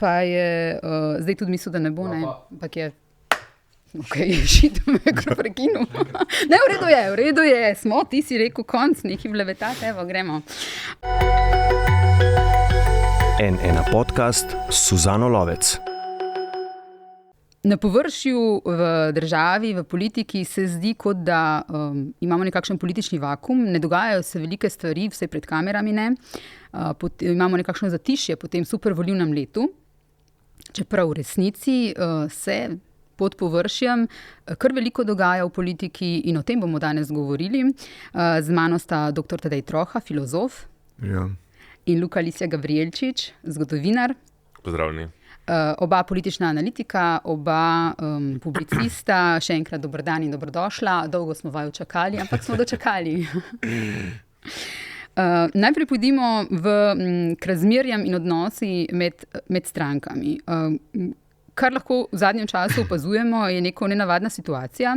pa je zdaj tudi mislil, da ne bo, ne, ampak je. Okay, šit me je prekinul. Ne, v redu je, smo, ti si rekel konc, neki vlevetat, evo, gremo. N1 podcast s Suzano Lovec. Na površju v državi, v politiki se zdi, kot da imamo nekakšen politični vakum, ne dogajajo se velike stvari, vse pred kamerami ne. Imamo nekakšno zatišje po tem supervolilnem letu, čeprav v resnici se pod površjem kar veliko dogaja v politiki in o tem bomo danes govorili. Z mano sta dr. Tadej Troha, filozof. Ja. In Luka Lisja Gabrielčič, zgodovinar. Pozdravljeni. Oba politična analitika, oba publicista. Še enkrat dober dan in dobrodošla. Dolgo smo vaju čakali, ampak smo dočakali. Najprej pojdimo k razmerjem in odnosi med strankami. Kar lahko v zadnjem času opazujemo, je neko nenavadna situacija.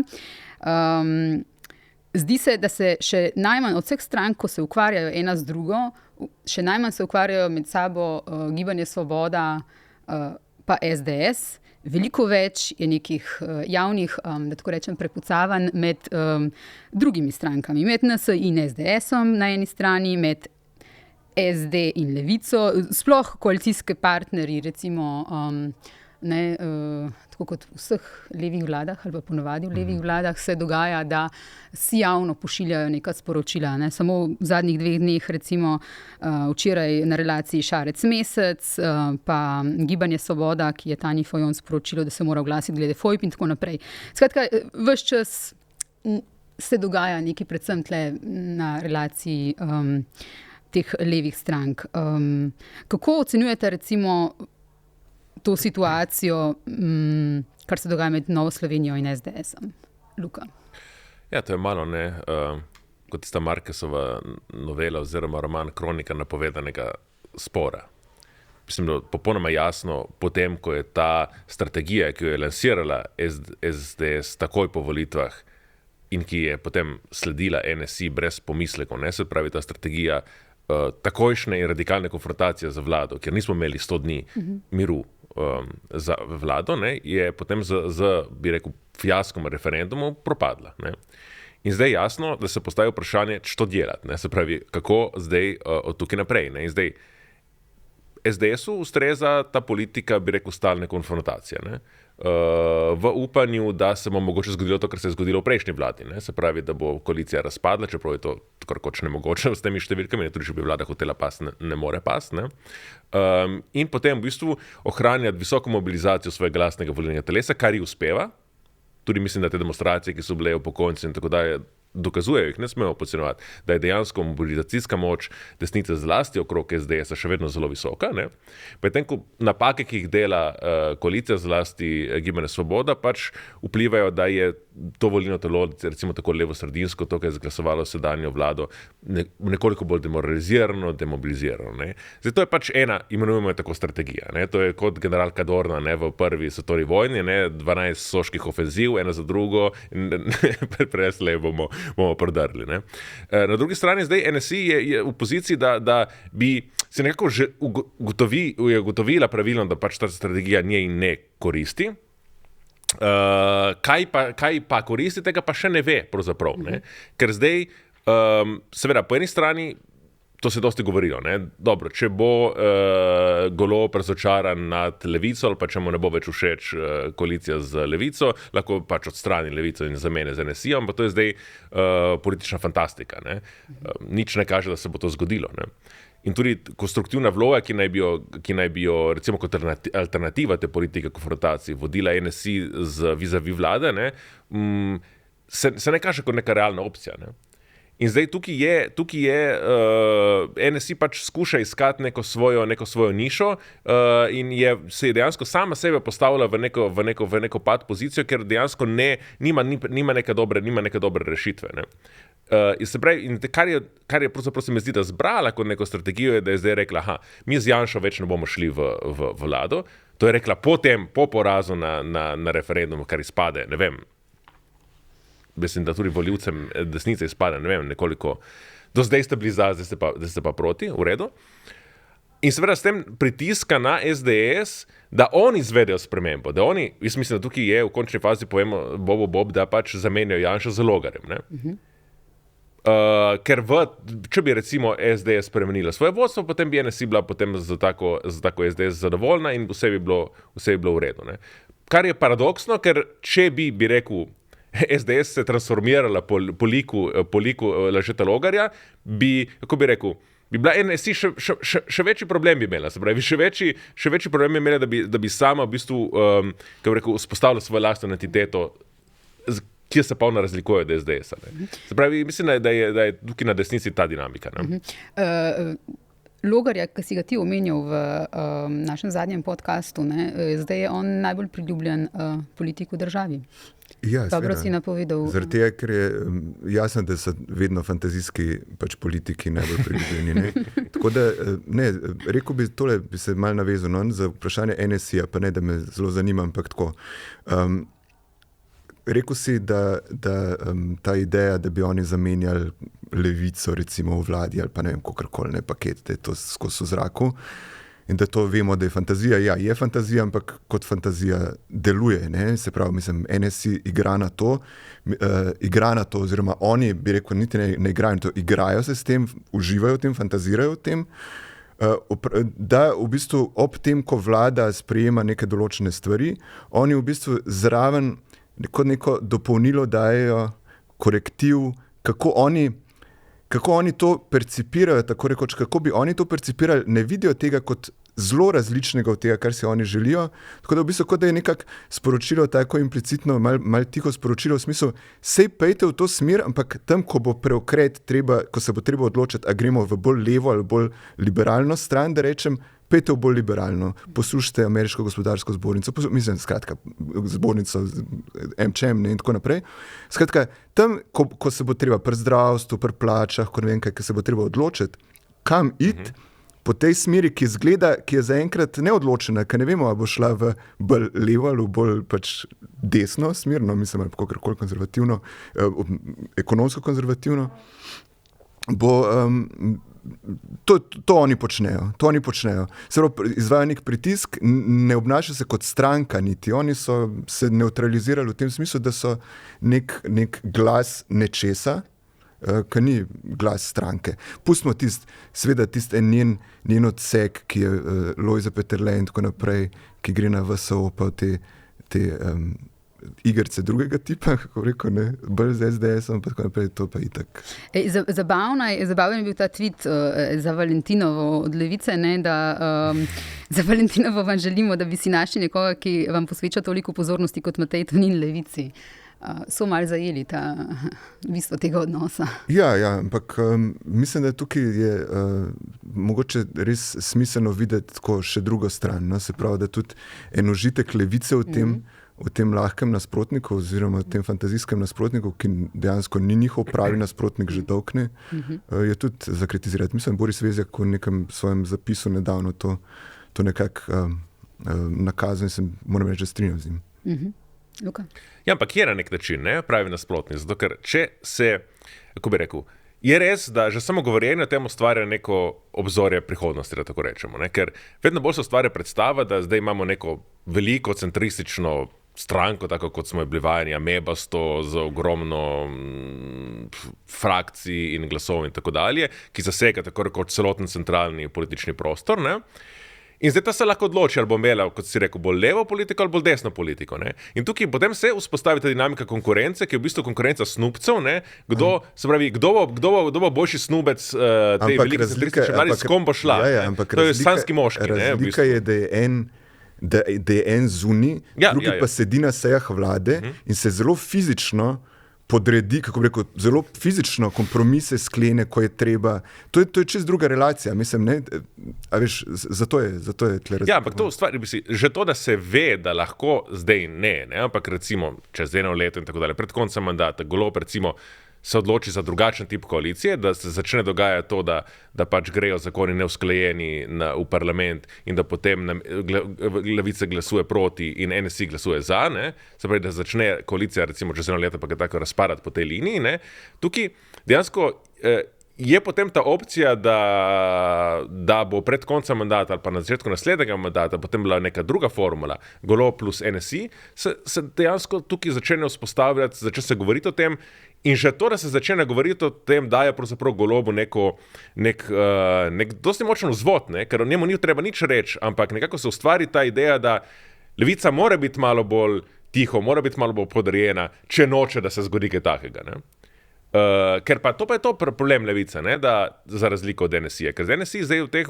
Zdi se, da se še najmanj od vseh strank, ko se ukvarjajo ena z drugo, še najmanj se ukvarjajo med sabo Gibanje Svoboda pa SDS. Veliko več je nekih javnih, da tako rečem, prepucavanj med drugimi strankami. Med NSI in SDS-om na eni strani, med SD in Levico, sploh koalicijske partnerji, recimo tako kot v vseh levih vladah ali pa ponovadi v levih vladah se dogaja, da si javno pošiljajo neka sporočila. Ne. Samo v zadnjih 2 dneh, recimo včeraj na relaciji Šarec-Mesec, pa Gibanje Svoboda, ki je Tanji Fajon sporočilo, da se mora oglasiti glede FOIP in tako naprej. Skratka, ves čas se dogaja nekaj predvsem tle na relaciji teh levih strank. Kako ocenjujete recimo to situacijo, kar se dogaja med Novo Slovenijo in SDS-om? Luka. Ja, to je malo, kot tista Marquezova novela oziroma roman Kronika napovedanega spora. Mislim, da popolnoma jasno, potem, ko je ta strategija, ki jo je lansirala SDS takoj po volitvah in ki je potem sledila NSI brez pomislekov, se pravi ta strategija takojšnje in radikalne konfrontacije z vlado, ker nismo imeli 100 dni miru za vlado, je potem bi rekel, fiaskom referendumu propadla. In zdaj jasno, da se postavi vprašanje, što delati, se pravi, kako zdaj od tukaj naprej. In zdaj SDS-u ustreza ta politika, bi rekel, stalne konfrontacije. V upanju, da se bo mogoče zgodilo to, kar se je zgodilo v prejšnji vladi. Se pravi, da bo koalicija razpadla, čeprav je to kar koč nemogoče s temi številkami, tudi če bi vlada hotela pasti, ne more pasti. In potem v bistvu ohranjati visoko mobilizacijo svojega lastnega volilnega telesa, kar ji uspeva. Tudi mislim, da te demonstracije, ki so bile upokojenci in tako dalje, dokazujejo, jih ne smemo podcenjevati, da je dejansko mobilizacijska moč desnice zlasti okrog SDS-a še vedno zelo visoka. Potem, ko napake, ki jih dela koalicija, zlasti Gibanje Svoboda, pač vplivajo, da je to volilno telo, recimo tako levo-sredinsko, to, kar je izglasovalo sedanjo vlado, nekoliko bolj demoralizirano, demobilizirano. Zdaj, to je pač ena, imenujemo jo tako strategija. To je kot general Cadorna v prvi svetovni vojni, 12 soških ofenziv, ena za drugo, in preslej bomo prodrli. Na drugi strani zdaj NSI je v poziciji, da bi se nekako že ugotovila pravilno, da pač ta strategija njej ne koristi. Kaj pa koristi, tega pa še ne ve pravzaprav. Ker zdaj, seveda, po eni strani to se dosti govorilo. Dobro, če bo Golob razočaran nad Levico ali pa če mu ne bo več všeč koalicija z Levico, lahko pač odstrani Levico in zamene z NSI, ampak to je zdaj politična fantastika. Nič ne kaže, da se bo to zgodilo. In tudi konstruktivna vloga, ki naj bi jo recimo kot alternativa te politike konfrontacij vodila NSI z vis-a-vis vlade, se ne kaže kot neka realna opcija. In zdaj tukaj je NSI pač skuša iskati neko svojo nišo in se je dejansko sama sebe postavila v neko pad pozicijo, ker dejansko nima neke dobre rešitve. In kar je pravzaprav se mi zdi, da zbrala kot neko strategijo, je, da je zdaj rekla, mi z Janšo več ne bomo šli v vlado. To je rekla po porazu na referendumu, kar izpade, ne vem, mislim, da tudi volivcem desnice izpade, ne vem, nekoliko, do zdaj ste bili za, zdaj ste pa proti, v redu. In seveda s tem pritiska na SDS, da oni izvedejo spremembo, da oni, jaz mislim, da tukaj je v končni fazi povemo Bob, da pač zamenjajo Janša z Logarjem, ne? Ker če bi recimo SDS spremenila svoje vodstvo, potem bi NSI bila potem za tako SDS zadovoljna in vse bi bilo v redu, ne? Kar je paradoksno, ker če bi rekel, SDS se transformirala po liku Lažeta Logarja, kako bi rekel, bi bila NSI še večji problem bi imela, se pravi, še večji problem bi imela, da bi sama v bistvu, kako bi rekel, vzpostavila svojo lastno entiteto, ki se polno razlikuje od SDS-a. Se pravi, mislim, da je tukaj na desnici ta dinamika. Ne? Logarja, ki si ga ti omenjal v našem zadnjem podcastu, ne, zdaj je on najbolj priljubljen politik v državi. Ja, dobro si napovedal. Zaradi tega, ker je jasno, da so vedno fantazijski pač politiki najbolj priljubljeni. Ne? Tako da, rekel bi tole, bi se malo navezal, no, za vprašanje NSI-ja, pa ne, da me zelo zanima, ampak tako. Rekel si, da ta ideja, da bi oni zamenjali levico recimo v vladi ali pa ne vem, kakorkoli paket, da je to skozi v zraku in da to vemo, da je fantazija. Ja, je fantazija, ampak kot fantazija deluje. Ne? Se pravi, mislim, NSI igra na to, oziroma oni, bi rekel, niti ne igrajo to, igrajo se s tem, uživajo v tem, fantazirajo v tem, da v bistvu ob tem, ko vlada sprejema neke določene stvari, oni v bistvu zraven neko dopolnilo dajejo, korektiv, kako oni to percipirajo, tako rekoč, kako bi oni to percipirali, ne vidijo tega kot zelo različnega od tega, kar si oni želijo. Tako da v bistvu, kot da je nekako sporočilo tako implicitno, malo tiho sporočilo v smislu, sej pejte v to smer, ampak tam, ko bo preokret treba, ko se bo treba odločiti, a gremo v bolj levo ali bolj liberalno stran, da rečem, pejte v bolj liberalno, poslušajte ameriško gospodarsko zbornico, mislim, skratka, zbornico MČM in tako naprej. Skratka, tam, ko se bo treba pri zdravstvu, pri plačah, ko ne vem kaj, se bo treba odločiti, kam iti, po tej smeri, ki je zaenkrat neodločena, ker ne vemo, ali bo šla v bolj levo ali v bolj pač desno smerno, mislim, ali kakorkoli konzervativno, ekonomsko konzervativno, bo to oni počnejo. Se pravi, izvajajo nek pritisk, ne obnašajo se kot stranka niti. Oni so se neutralizirali v tem smislu, da so nek glas nečesa, ki ni glas stranke. Pustimo seveda njen odsek, ki je Lojze Peterle in tako naprej, ki gre na VSO pa v te igrice drugega tipa, kako rekel, ne, bolj z SDS-om, pa tako naprej, to pa itak. Zabaven je bil ta tweet za Valentinovo od Levice, ne, da za Valentinovo vam želimo, da bi si našli nekoga, ki vam posveča toliko pozornosti kot Matej Tonin Levici. So malo zajeli bistvo tega odnosa. Ja, ampak mislim, da tukaj je mogoče res smiselno videti tako še drugo stran. No? Se pravi, da tudi en užitek levice v tem lahkem nasprotniku oziroma v tem fantazijskem nasprotniku, ki dejansko ni njihov pravi nasprotnik že dolg ne, je tudi za kritizirati. Mislim, Boris Vezjak v nekem svojem zapisu nedavno to nekako nakazal in se moram reči, že strinjal z njim. Luka. Ja, ampak je na nek način, ne, pravi nasprotnik, zato ker če se, kako bi rekel, je res, da že samo govorjenje o tem ustvarja neko obzorje prihodnosti, da tako rečemo, ne, ker vedno bolj se ustvarja predstava, da zdaj imamo neko veliko centristično stranko, tako kot smo bili vajeni, amebasto, z ogromno frakcij in glasov in tako dalje, ki zasega tako rekoč celoten centralni politični prostor, ne. In zdaj ta se lahko odloči, ali bo imela, kot si rekel, bolj levo politiko ali bolj desno politiko. Ne? In tukaj potem se vzpostavi ta dinamika konkurence, ki je v bistvu konkurenca snubcev. Kdo bo boljši snubec tej velike centristične vlade, s kom bo šla. To je sanski moški. Razlika je, da je en zunaj, drugi pa sedi na sejah vlade in se zelo fizično podredi, kako bi rekel, zelo fizično kompromise sklene, ko je treba. To je čist druga relacija, mislim, ne, a veš, zato je tle razlika. Ja, ampak to stvar, že to, da se ve, da lahko zdaj ne, ampak recimo čez 1 leto in tako dalje, pred koncem mandata, Golob recimo se odloči za drugačen tip koalicije, da se začne dogajati to, da pač grejo zakoni neusklajeni v parlament in da potem Levica glasuje proti in NSI glasuje za, ne? Se pravi, da začne koalicija recimo čez 1 leto pa ga tako razpadati po tej liniji. Ne? Tukaj dejansko je potem ta opcija, da bo pred koncem mandata ali pa na začetku naslednjega mandata potem bila neka druga formula, Golob plus NSI, se dejansko tukaj začne vzpostavljati, začne se govoriti o tem in že to, da se začne govoriti o tem, daje pravzaprav Golobu nek dosti močen vzvod, ne? Ker o njemu ni treba nič reči, ampak nekako se ustvari ta ideja, da levica mora biti malo bolj tiho, mora biti malo bolj podrejena, če noče, da se zgodi kaj takega, ne? Ker pa je to problem levice, ne, da za razliko od NSI-ja. Ker z NSI zdaj v teh,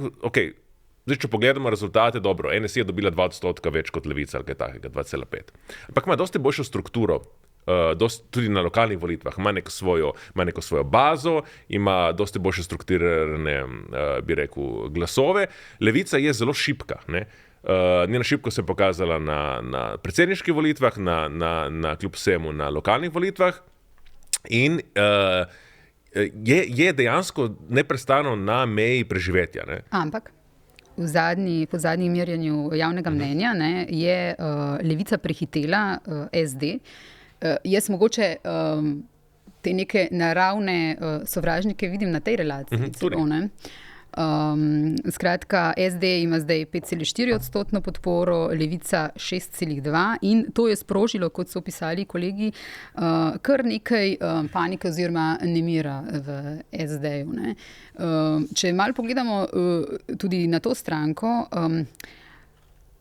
zdaj če pogledamo rezultate, dobro, NSI je dobila 2% več kot levica ali kaj takega, 2,5. Ampak ima dosti boljšo strukturo, tudi na lokalnih volitvah, ima neko svojo bazo, ima dosti boljše strukturirane, bi rekel, glasove. Levica je zelo šibka, ne. Njena šibkost se je pokazala na predsedniških volitvah, na kljub vsemu na lokalnih volitvah. In je dejansko neprestano na meji preživetja. Ne? Ampak po zadnjem merjenju javnega mnenja je levica prehitela SD. Jaz mogoče te neke naravne sovražnike vidim na tej relaciji. Celo, ne? Skratka, SD ima zdaj 5,4% podporo, levica 6,2% in to je sprožilo, kot so opisali kolegi, kar nekaj panike oziroma nemira v SD-ju. Ne? Če malo pogledamo tudi na to stranko,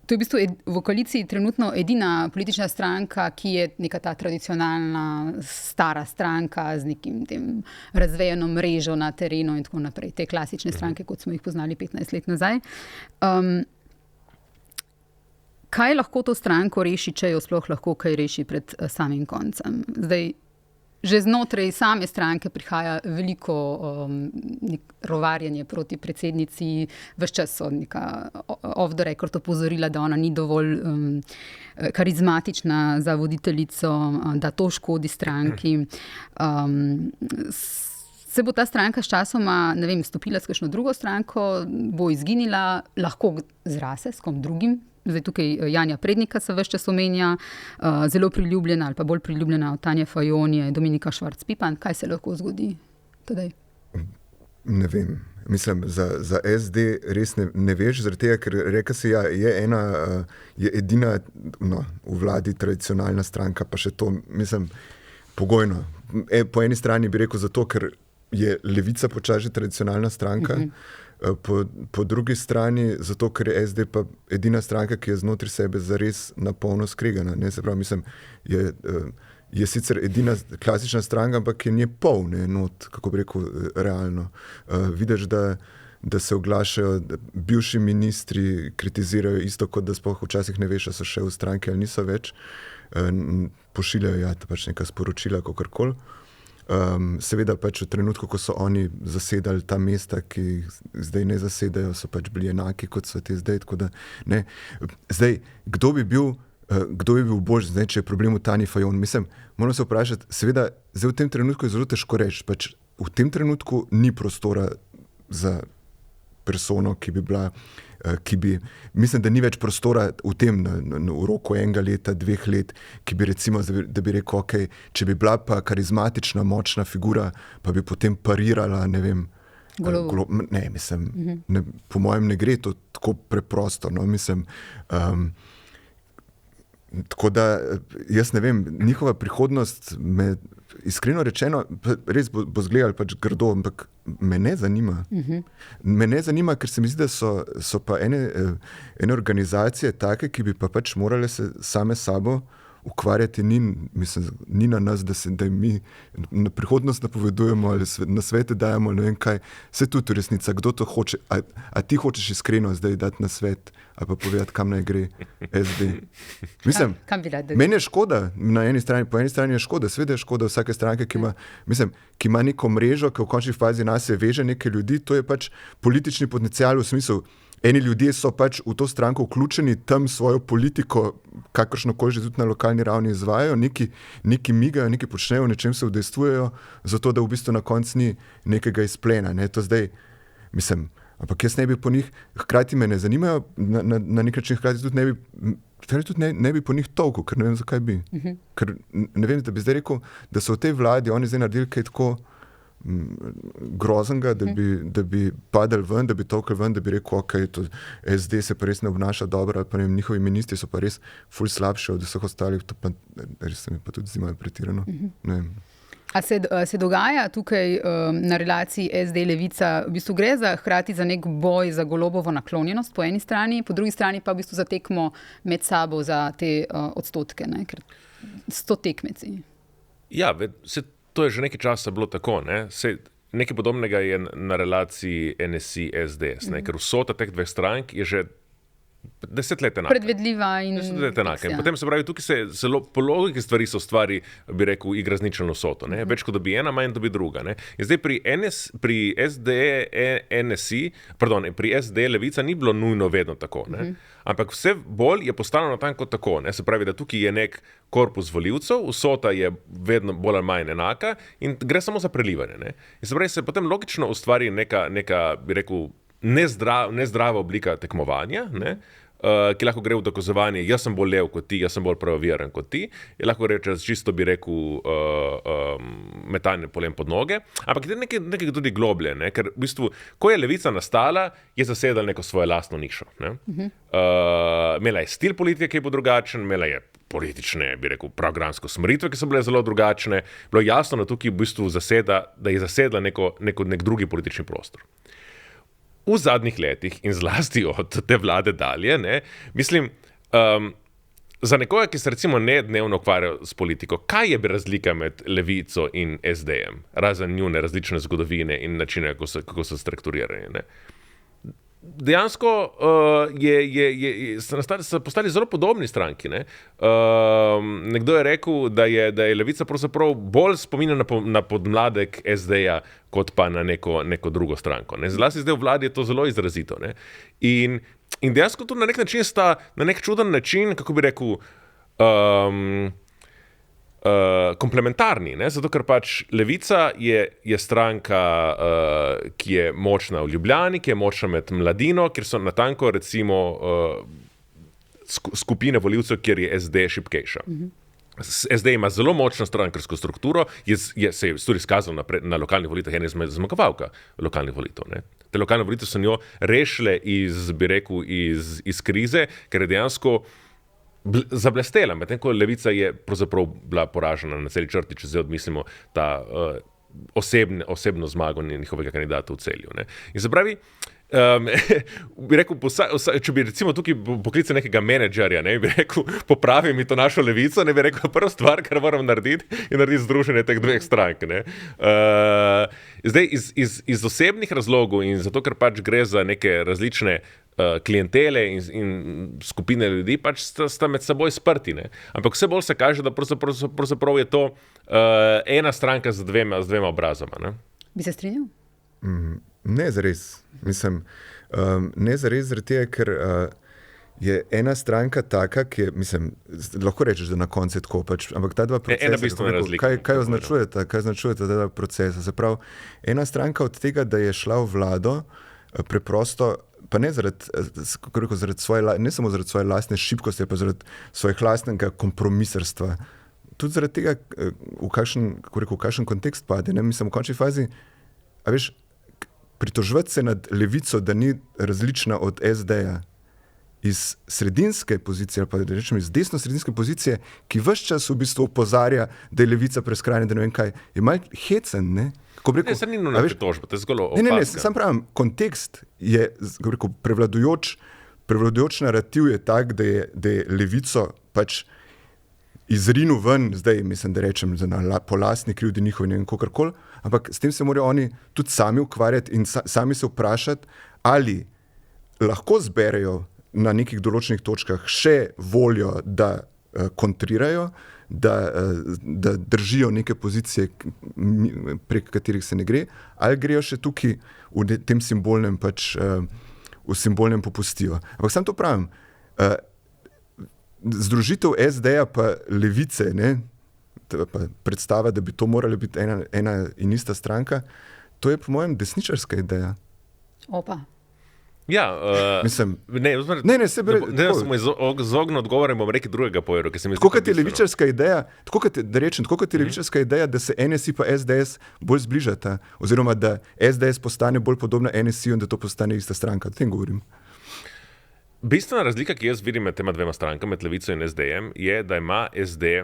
to je v bistvu v koaliciji trenutno edina politična stranka, ki je neka ta tradicionalna stara stranka z nekim tem razvejeno mrežo na terenu in tako naprej. Te klasične stranke, kot smo jih poznali 15 let nazaj. Kaj lahko to stranko reši, če jo sploh lahko kaj reši pred samim koncem? Zdaj, že znotraj same stranke prihaja veliko rovarjenje proti predsednici, ves čas so neka off the record opozorila, da ona ni dovolj karizmatična za voditeljico, da to škodi stranki. Se bo ta stranka s časoma, ne vem, stopila s kakšno drugo stranko, bo izginila, lahko zrase s kom drugim. Zdaj tukaj Janja Prednika se ves čas omenja, zelo priljubljena ali pa bolj priljubljena od Tanje Fajon je Dominika Švarc-Pipan. Kaj se lahko zgodi tedaj? Ne vem. Mislim, za SD res ne veš, zaradi tega, ker reka si, je edina v vladi tradicionalna stranka, pa še to, mislim, pogojno. Po eni strani bi rekel zato, ker je levica počasi tradicionalna stranka, po drugi strani zato, ker je SD pa edina stranka, ki je znotraj sebe zares na polno skregana. Ne? Se pravi, mislim, je sicer edina klasična stranka, ampak je nje pol, ne, not, kako bi rekel, realno. Vidiš, da se oglašajo, bivši ministri kritizirajo isto, kot da sploh včasih ne veš, a so še v stranki ali niso več. Pošiljajo pač neka sporočila, kakorkoli. Seveda pač v trenutku, ko so oni zasedali ta mesta, ki zdaj ne zasedajo, so pač bili enaki, kot so te zdaj. Tako da, ne. Zdaj, kdo bi bil boljši, zdaj, če je problem v Tanji Fajon? Mislim, moram se vprašati, seveda, zdaj v tem trenutku je zelo težko reči, pač v tem trenutku ni prostora za persono, mislim, da ni več prostora v tem, v roku 1 leta, 2 let, ki bi recimo, da bi rekel, če bi bila pa karizmatična, močna figura, pa bi potem parirala, ne vem, ne, mislim, po mojem ne gre to tako preprosto, no, mislim, tako da, jaz ne vem, njihova prihodnost me, iskreno rečeno, res bo zgledali pač grdo, ampak me ne zanima. Me ne zanima, ker se mi zdi, da so pa ene organizacije take, ki bi pa pač morale se same sabo ukvarjati, ni na nas, da mi na prihodnost napovedujemo ali na svete dajemo, ne vem kaj, se tudi resnica, kdo to hoče, a ti hočeš iskreno zdaj dati na svet, ali pa povedati, kam naj gre SD. Mislim, meni je škoda, po eni strani je škoda, seveda je škoda vsake stranke, ki ima neko mrežo, ki v končni fazi nas je veže neke ljudi, to je pač politični potencial v smislu, eni ljudje so pač v to stranko vključeni, tam svojo politiko, kakršnokoli že tudi na lokalni ravni izvajajo, neki migajo, neki počnejo, nečem se udejstvujejo, zato da v bistvu na koncu ni nekega izplena. Ne? To zdaj, mislim, ampak jaz ne bi po njih, hkrati me ne zanimajo, na nek način hkrati tudi ne bi po njih tolkel, ker ne vem, zakaj bi. Ker ne vem, da bi zdaj rekel, da so v tej vladi oni zdaj naredili kaj tako groznega, da bi padel ven, da bi tolkel ven, da bi rekel, ok, to SD se pa res ne obnaša dobro, ali pa ne vem, njihovi ministri so pa res ful slabši od vseh ostalih, to pa res se mi pa tudi zdi malo pretirano. Ne vem. A se dogaja tukaj na relaciji SD-Levica, v bistvu gre hkrati za nek boj za Golobovo naklonjenost po eni strani, po drugi strani pa v bistvu za tekmo med sabo za te odstotke, ne? Ker 100 tekmeci. Ja, to je že nekaj časa bilo tako, ne? Nekaj podobnega je na relaciji NSI-SDS, ker vsota teh dveh strank je že 10 let enaka. Predvedljiva in 10 let enaka. In potem se pravi, tukaj se po logiki stvari so stvari, bi rekel, igra z ničelno vsoto. Več kot dobi ena, manj dobi druga. Ne? In zdaj pri SD Levica ni bilo nujno vedno tako. Ne? Ampak vse bolj je postalo natanko tako. Ne? Se pravi, da tukaj je nek korpus volivcev, vsota je vedno bolj ali manj enaka in gre samo za prelivanje. Ne? In se pravi, se potem logično ustvari neka bi rekel, nezdrava oblika tekmovanja, ne? Ki lahko gre v dokazovanje, jaz sem bolj lev kot ti, jaz sem bolj pravoveren kot ti, je lahko reče čisto, bi rekel, metanje polem pod noge, ampak je nekaj tudi globlje, ne? Ker v bistvu, ko je Levica nastala, je zasedala neko svojo lastno nišo. Ne? Imela je stil politike, ki je bil drugačen, imela je politične, bi rekel, programsko usmeritve, ki so bile zelo drugačne, bilo jasno, da tukaj v bistvu da je zasedla nek drugi politični prostor. V zadnjih letih in zlasti od te vlade dalje, ne, mislim, za nekoga, ki se recimo ne dnevno ukvarja s politiko, kaj je razlika med Levico in SD-jem, razen njune različne zgodovine in načine, kako so strukturirani, ne. Dejansko so postali zelo podobni stranki. Ne? Nekdo je rekel, da je Levica pravzaprav bolj spominja na podmladek SD-ja, kot pa na neko drugo stranko. Ne? Zlasti zdaj v vladi je to zelo izrazito. Ne? In dejansko tudi na nek način sta, na nek čuden način, kako bi rekel, komplementarni, ne? Zato ker pač Levica je stranka, ki je močna v Ljubljani, ki je močna med mladino, kjer so natanko recimo skupine volivcev, kjer je SD šibkejša. SD ima zelo močno strankarsko strukturo, se je tudi izkazal na lokalnih volitvah, ena izmed zmagovalka lokalnih volitev. Ne? Te lokalne volitve so njo rešile iz krize, ker je dejansko zablestela, medtem ko Levica je pravzaprav bila poražena na celi črti, če zdaj odmislimo ta osebno zmago njihovega kandidata v Celju. Ne. In se pravi, bi rekel, če bi recimo tukaj poklical nekega menedžerja, ne, bi rekel, popravi mi to našo Levico, ne bi rekel, prva stvar, kar moram narediti, je narediti združenje teh dveh strank. Ne. Zdaj, iz osebnih razlogov in zato, ker pač gre za neke različne klientele in skupine ljudi, pač sta med seboj sprti. Ne? Ampak vse bolj se kaže, da pravzaprav je to ena stranka z dvema obrazoma. Ne? Bi se strinjal? Ne zares. Mislim, ne zares zaradi tega, ker je ena stranka taka, ki je, mislim, lahko rečeš, da na koncu je tako, pač, ampak ta dva procesa, kaj označujeta ta dva procesa? Zaprav, ena stranka od tega, da je šla v vlado, preprosto, pa ne ne samo zaradi svoje lastne šibkosti, pa zaradi svojih lastnega kompromisarstva. Tudi zaradi tega, v kakšen kontekst pade. Ne? Mislim, v končni fazi, a veš, pritoževati se nad Levico, da ni različna od SD-ja iz sredinske pozicije, ali pa da rečem iz desno-sredinske pozicije, ki ves čas v bistvu opozarja, da je Levica preskrajna, da ne vem kaj, je malo hecen, ne? Ne, se ni nujno pritožba, to je zgolj opaska. Ne, sam pravim, kontekst je, prevladujoč narativ je tak, da je Levico pač izrinil ven, zdaj mislim, da rečem, po lastni krivdi njihovi, ne vem, kakorkoli, ampak s tem se morajo oni tudi sami ukvarjati in sami se vprašati, ali lahko zberejo na nekih določenih točkah še voljo, da kontrirajo, da držijo neke pozicije, prek katerih se ne gre, ali grejo še tukaj v tem simbolnem v simbolnem popustijo. Ampak sam to pravim, združitev SD-ja pa Levice, ne, pa predstava, da bi to morala biti ena in ista stranka, to je po mojem desničarska ideja. Opa. Ja, Mislim, ne, se bere, ne, samo izognil odgovorem, bom rekel drugega pojeru, ki se mi zdi. Tako kot je levičarska ideja, tako kot je levičarska ideja, da se NSI pa SDS bolj zbližata, oziroma da SDS postane bolj podobna NSI-ju in da to postane ista stranka. O tem govorim. Bistvena razlika, ki jaz vidim med tema dvema strankama, med Levico in SD-jem, je, da ima SD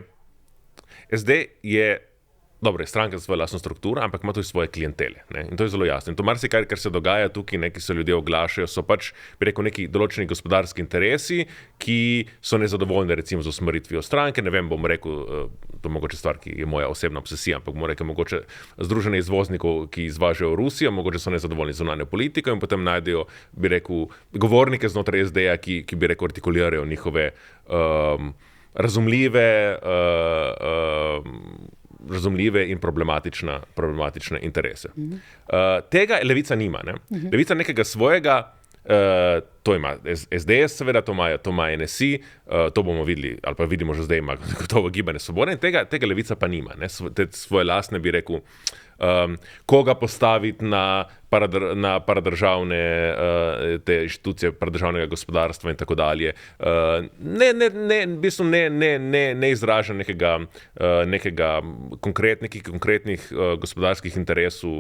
je dobro, je stranka za svojo lastno strukturo, ampak ima tudi svoje klientele. Ne? In to je zelo jasno. In to marsikaj, kar se dogaja tukaj, ki se ljudje oglašajo, so pač, bi rekel, neki določeni gospodarski interesi, ki so nezadovoljni recimo z usmeritvijo stranke. Ne vem, bom rekel, to je mogoče stvar, ki je moja osebna obsesija, ampak bom rekel, mogoče združenje izvoznikov, ki izvažajo v Rusijo, mogoče so nezadovoljni z zunanjo politiko in potem najdejo, bi rekel, govornike znotraj SD-ja, ki bi rekel, artikulirajo njihove razumljive in problematične interese. Tega Levica nima. Ne? Levica nekega svojega, to ima SDS, seveda, to ima NSI, to bomo videli, ali pa vidimo že zdaj, ima gotovo Gibanje Svobode, in tega Levica pa nima. Ne? Te svoje lastne, bi rekel, koga postaviti na paradržavne te inštitucije, paradržavnega gospodarstva in tako dalje. Ne izraža nekega konkretnih gospodarskih interesov,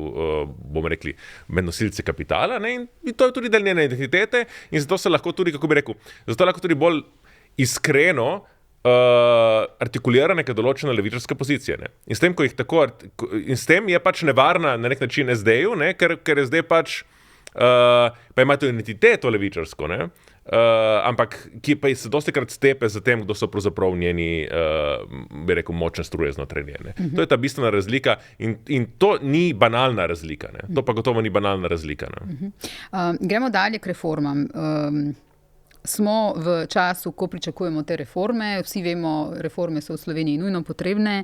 bomo rekli, med nosilci kapitala, ne? In to je tudi del njene identitete in zato se lahko tudi, kako bi rekel, zato lahko tudi bolj iskreno artikulira neka določena levičarska pozicija. Ne? In s tem, in s tem je pač nevarna na nek način SD-ju, ne? ker SD pač pa ima to identiteto levičarsko, ne? Ampak ki pa se dostikrat stepe za tem, kdo so pravzaprav njeni, bi rekel, močne struje znotraj nje. To je ta bistvena razlika in to ni banalna razlika. Ne? To pa gotovo ni banalna razlika. Ne? Gremo dalje k reformam. Smo v času, ko pričakujemo te reforme, vsi vemo, reforme so v Sloveniji nujno potrebne.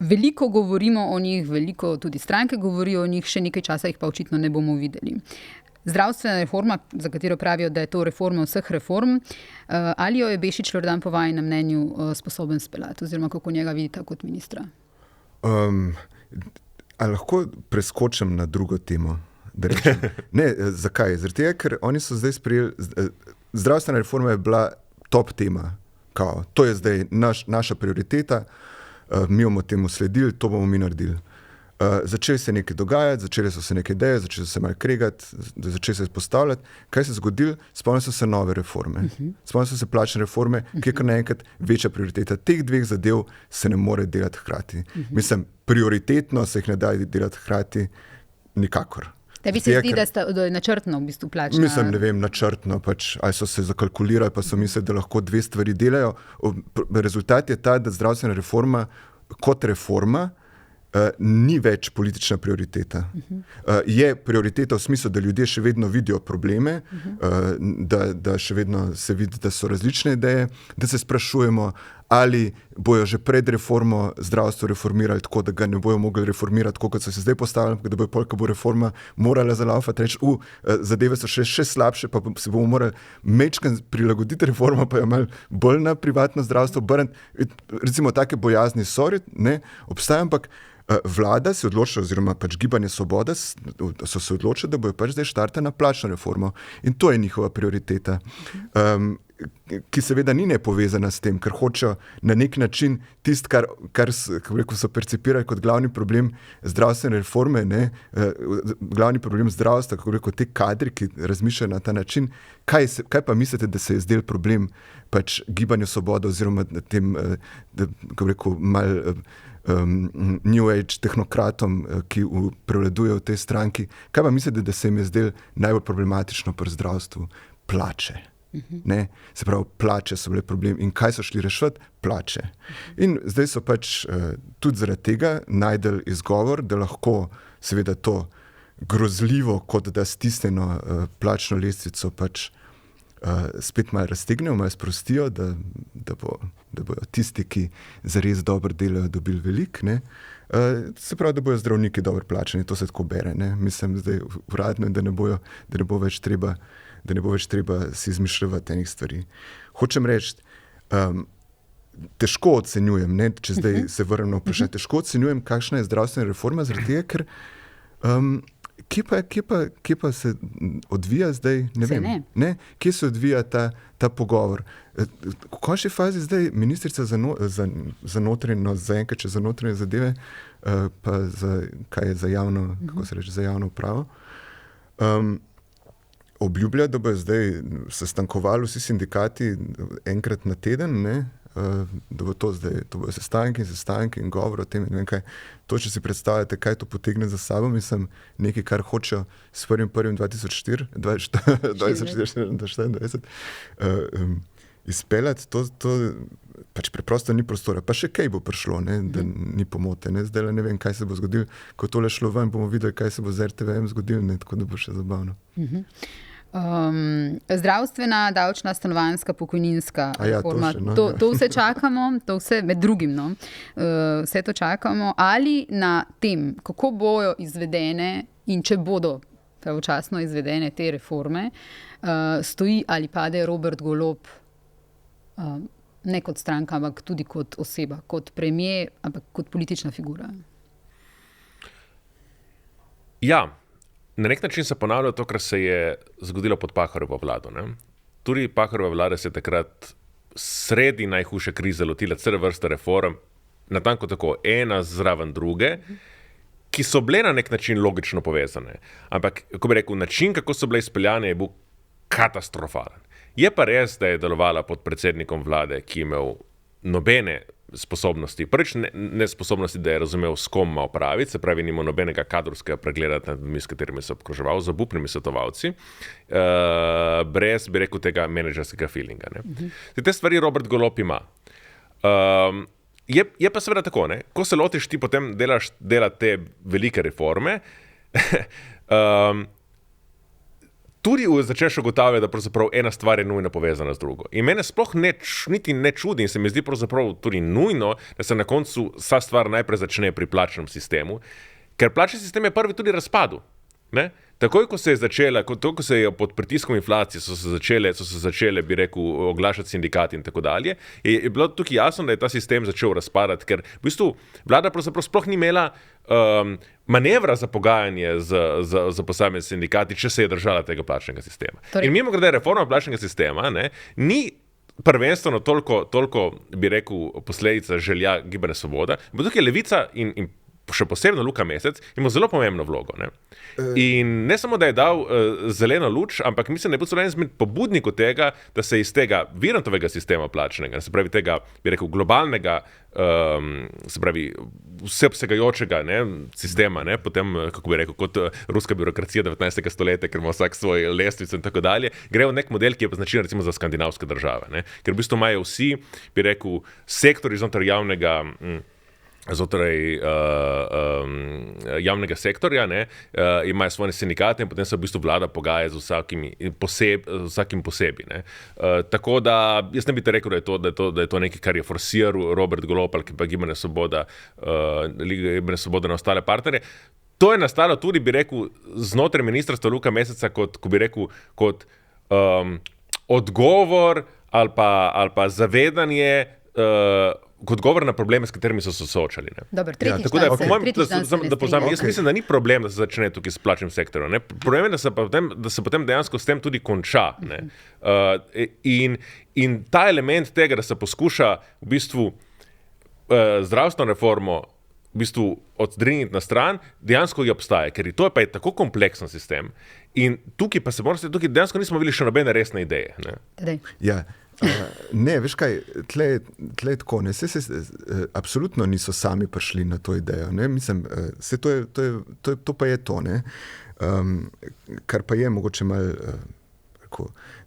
Veliko govorimo o njih, veliko tudi stranke govorijo o njih, še nekaj časa jih pa očitno ne bomo videli. Zdravstvena reforma, za katero pravijo, da je to reforma vseh reform, ali jo je Bešič Loredan po vajinem mnenju sposoben speljati, oziroma kako njega vidite kot ministra? Ali lahko preskočim na drugo temo? Ne, zakaj? Zaradi tega, ker oni so zdaj sprejeli, zdravstvena reforma je bila top tema. To je zdaj naša prioriteta, mi bomo temu sledili, to bomo mi naredili. Začeli se nekaj dogajati, začeli so se neke ideje, začeli so se malo kregati, začeli se postavljati. Kaj se je zgodilo? Spomnili so se nove reforme. Spomnili so se plačne reforme, ki je kar naenkrat večja prioriteta. Teh dveh zadev se ne more delati hkrati. Mislim, prioritetno se jih ne da delati hkrati nikakor. Tebi se zdi, da je načrtno v bistvu plačna? Mislim, ne vem, načrtno, pač, ali so se zakalkulirali, pa so mislili, da lahko dve stvari delajo. Rezultat je ta, da zdravstvena reforma kot reforma ni več politična prioriteta. Je prioriteta v smislu, da ljudje še vedno vidijo probleme, da še vedno se vidi, da so različne ideje, da se sprašujemo, ali bojo že pred reformo zdravstvo reformirali tako, da ga ne bojo mogli reformirati tako, kot so se zdaj postavili, da bojo polka bo reforma morala zalaufati, reči, zadeve so še slabše, pa se bomo morali mečkan prilagoditi reformo, pa jo malo bolj na privatno zdravstvo obrniti. Recimo, take bojazni obstajajo, ampak vlada se odločila, oziroma pač Gibanje Svobode so se odločili, da bojo pač zdaj štartali na plačno reformo. In to je njihova prioriteta, ki seveda ni nepovezana s tem, ker hočejo na nek način tisto, kar so percipirali kot glavni problem zdravstvene reforme, glavni problem zdravstva, kako rekel, te kadri, ki razmišljajo na ta način. Kaj pa mislite, da se je zdel problem pač Gibanju Svobode oziroma tem, kako rekel, malo New Age tehnokratom, ki prevladujejo v tej stranki. Kaj pa mislite, da se jim je zdel najbolj problematično pri zdravstvu? Plače. Ne? Se pravi, plače so bile problem. In kaj so šli rešiti? Plače. In zdaj so pač tudi zaradi tega najdeli izgovor, da lahko seveda to grozljivo, kot da stisnjeno plačno lestvico pač spet malo raztegnejo, malo sprostijo, da bojo tisti, ki zares dobro delajo, dobili veliko. Se pravi, da bojo zdravniki dobro plačani, to se tako bere. Ne? Mislim, zdaj uradno, da ne bo več treba si izmišljati enih stvari. Hočem reči, težko ocenjujem, če zdaj se vrnem na vprašanje, težko ocenjujem, kakšna je zdravstvena reforma, zaradi tega, Kje pa se odvija zdaj? Ne. Kje se odvija ta pogovor? V končni fazi zdaj ministrica za notranje, zaenkrat za notranje zadeve, pa za javno, kako se reče, za javno upravo, obljublja, da bo zdaj sestankovali vsi sindikati enkrat na teden, ne? Da bo to zdaj, to bo sestanki in govor o tem, ne vem kaj. To, če si predstavljate, kaj to potegne za sabo, mislim, nekaj, kar hočejo s 1.1.2024 izpeljati, to pač preprosto ni prostora. Pa še kaj bo prišlo, ne, da ni pomote. Ne. Zdaj ne vem, kaj se bo zgodilo. Ko tole šlo ven, bomo videli, kaj se bo z RTVM zgodilo, ne, tako da bo še zabavno. Zdravstvena, davčna, stanovanjska, pokojninska reforma. To vse čakamo, to vse med drugim, no. Vse to čakamo. Ali na tem, kako bojo izvedene in če bodo pravočasno izvedene te reforme, stoji ali pade Robert Golob, ne kot stranka, ampak tudi kot oseba, kot premier, ampak kot politična figura. Ja. Na nek način se ponavlja to, kar se je zgodilo pod Pahorjevo vlado. Ne? Tudi Pahorjeva vlada se je takrat sredi najhujše krize lotila cele vrste reform, natanko tako, ena zraven druge, ki so bile na nek način logično povezane. Ampak, kako bi rekel, način, kako so bile izpeljane, je bil katastrofalen. Je pa res, da je delovala pod predsednikom vlade, ki je imel nobene sposobnosti. Prvič ne sposobnosti, da je razumel, s kom ima opraviti, se pravi, nima nobenega kadrovskega pregleda nad ljudmi, s katerimi se obkroževal, z obupnimi svetovalci, brez, bi rekel, tega menedžerskega feelinga. Te stvari Robert Golob ima. Je pa seveda tako, ne? Ko se lotiš, ti potem delati te velike reforme, tudi začneš ugotavljati, da pravzaprav ena stvar je nujno povezana z drugo. In mene sploh niti ne čudi in se mi zdi pravzaprav tudi nujno, da se na koncu vsa stvar najprej začne pri plačnem sistemu, ker plačni sistem je prvi tudi razpadu. Ne? Takoj, ko se je začela, ko se je pod pritiskom inflacije, so se začele, bi rekel, oglašati sindikati in tako dalje, je bilo tukaj jasno, da je ta sistem začel razpadati, ker v bistvu vlada pravzaprav sploh ni imela manevra za pogajanje z posameznimi sindikati, če se je držala tega plačnega sistema. In mimogrede, reforma plačnega sistema ni prvenstveno toliko, bi rekel, posledica želja Gibanja Svoboda, bo tukaj Levica in še posebno Luka Mesec ima zelo pomembno vlogo. Ne? In ne samo, da je dal zeleno luč, ampak mislim, da je bil celo en izmed pobudnikov tega, da se iz tega Virantovega sistema plačnega, se pravi tega, bi rekel, globalnega, se pravi vseobsegajočega sistema, ne? Potem, kako bi rekel, kot ruska birokracija 19. stoletja, ker ima vsak svoj lestvico in tako dalje, gre v nek model, ki je pa značilen recimo za skandinavske države. Ne? Ker v bistvu imajo vsi, bi rekel, sektorji znotraj javnega sektorja, imajo svoje sindikate in potem se v bistvu vlada pogaja z vsakim posebej. Tako da jaz ne bi te rekel, da je to nekaj, kar je forsiral Robert Golob ali pa Gibanje Svoboda na ostale partnerje. To je nastalo tudi, bi rekel, znotraj ministrstva Luka Meseca kot odgovor ali pa zavedanje kot govor na probleme, s katerimi so se soočali. Dobro, jaz mislim, da ni problem, da se začne tukaj s plačnim sektorjem. Problem je, da se potem dejansko s tem tudi konča. In ta element tega, da se poskuša v bistvu zdravstveno reformo v bistvu oddriniti na stran, dejansko je obstaja, ker to pa je tako kompleksen sistem. In tukaj pa tukaj dejansko nismo videli še nobene resne ideje. Ja. Ne, veš kaj, tle tako, absolutno niso sami prišli na to idejo, ne, mislim, to pa je to, ne, kar pa je mogoče malo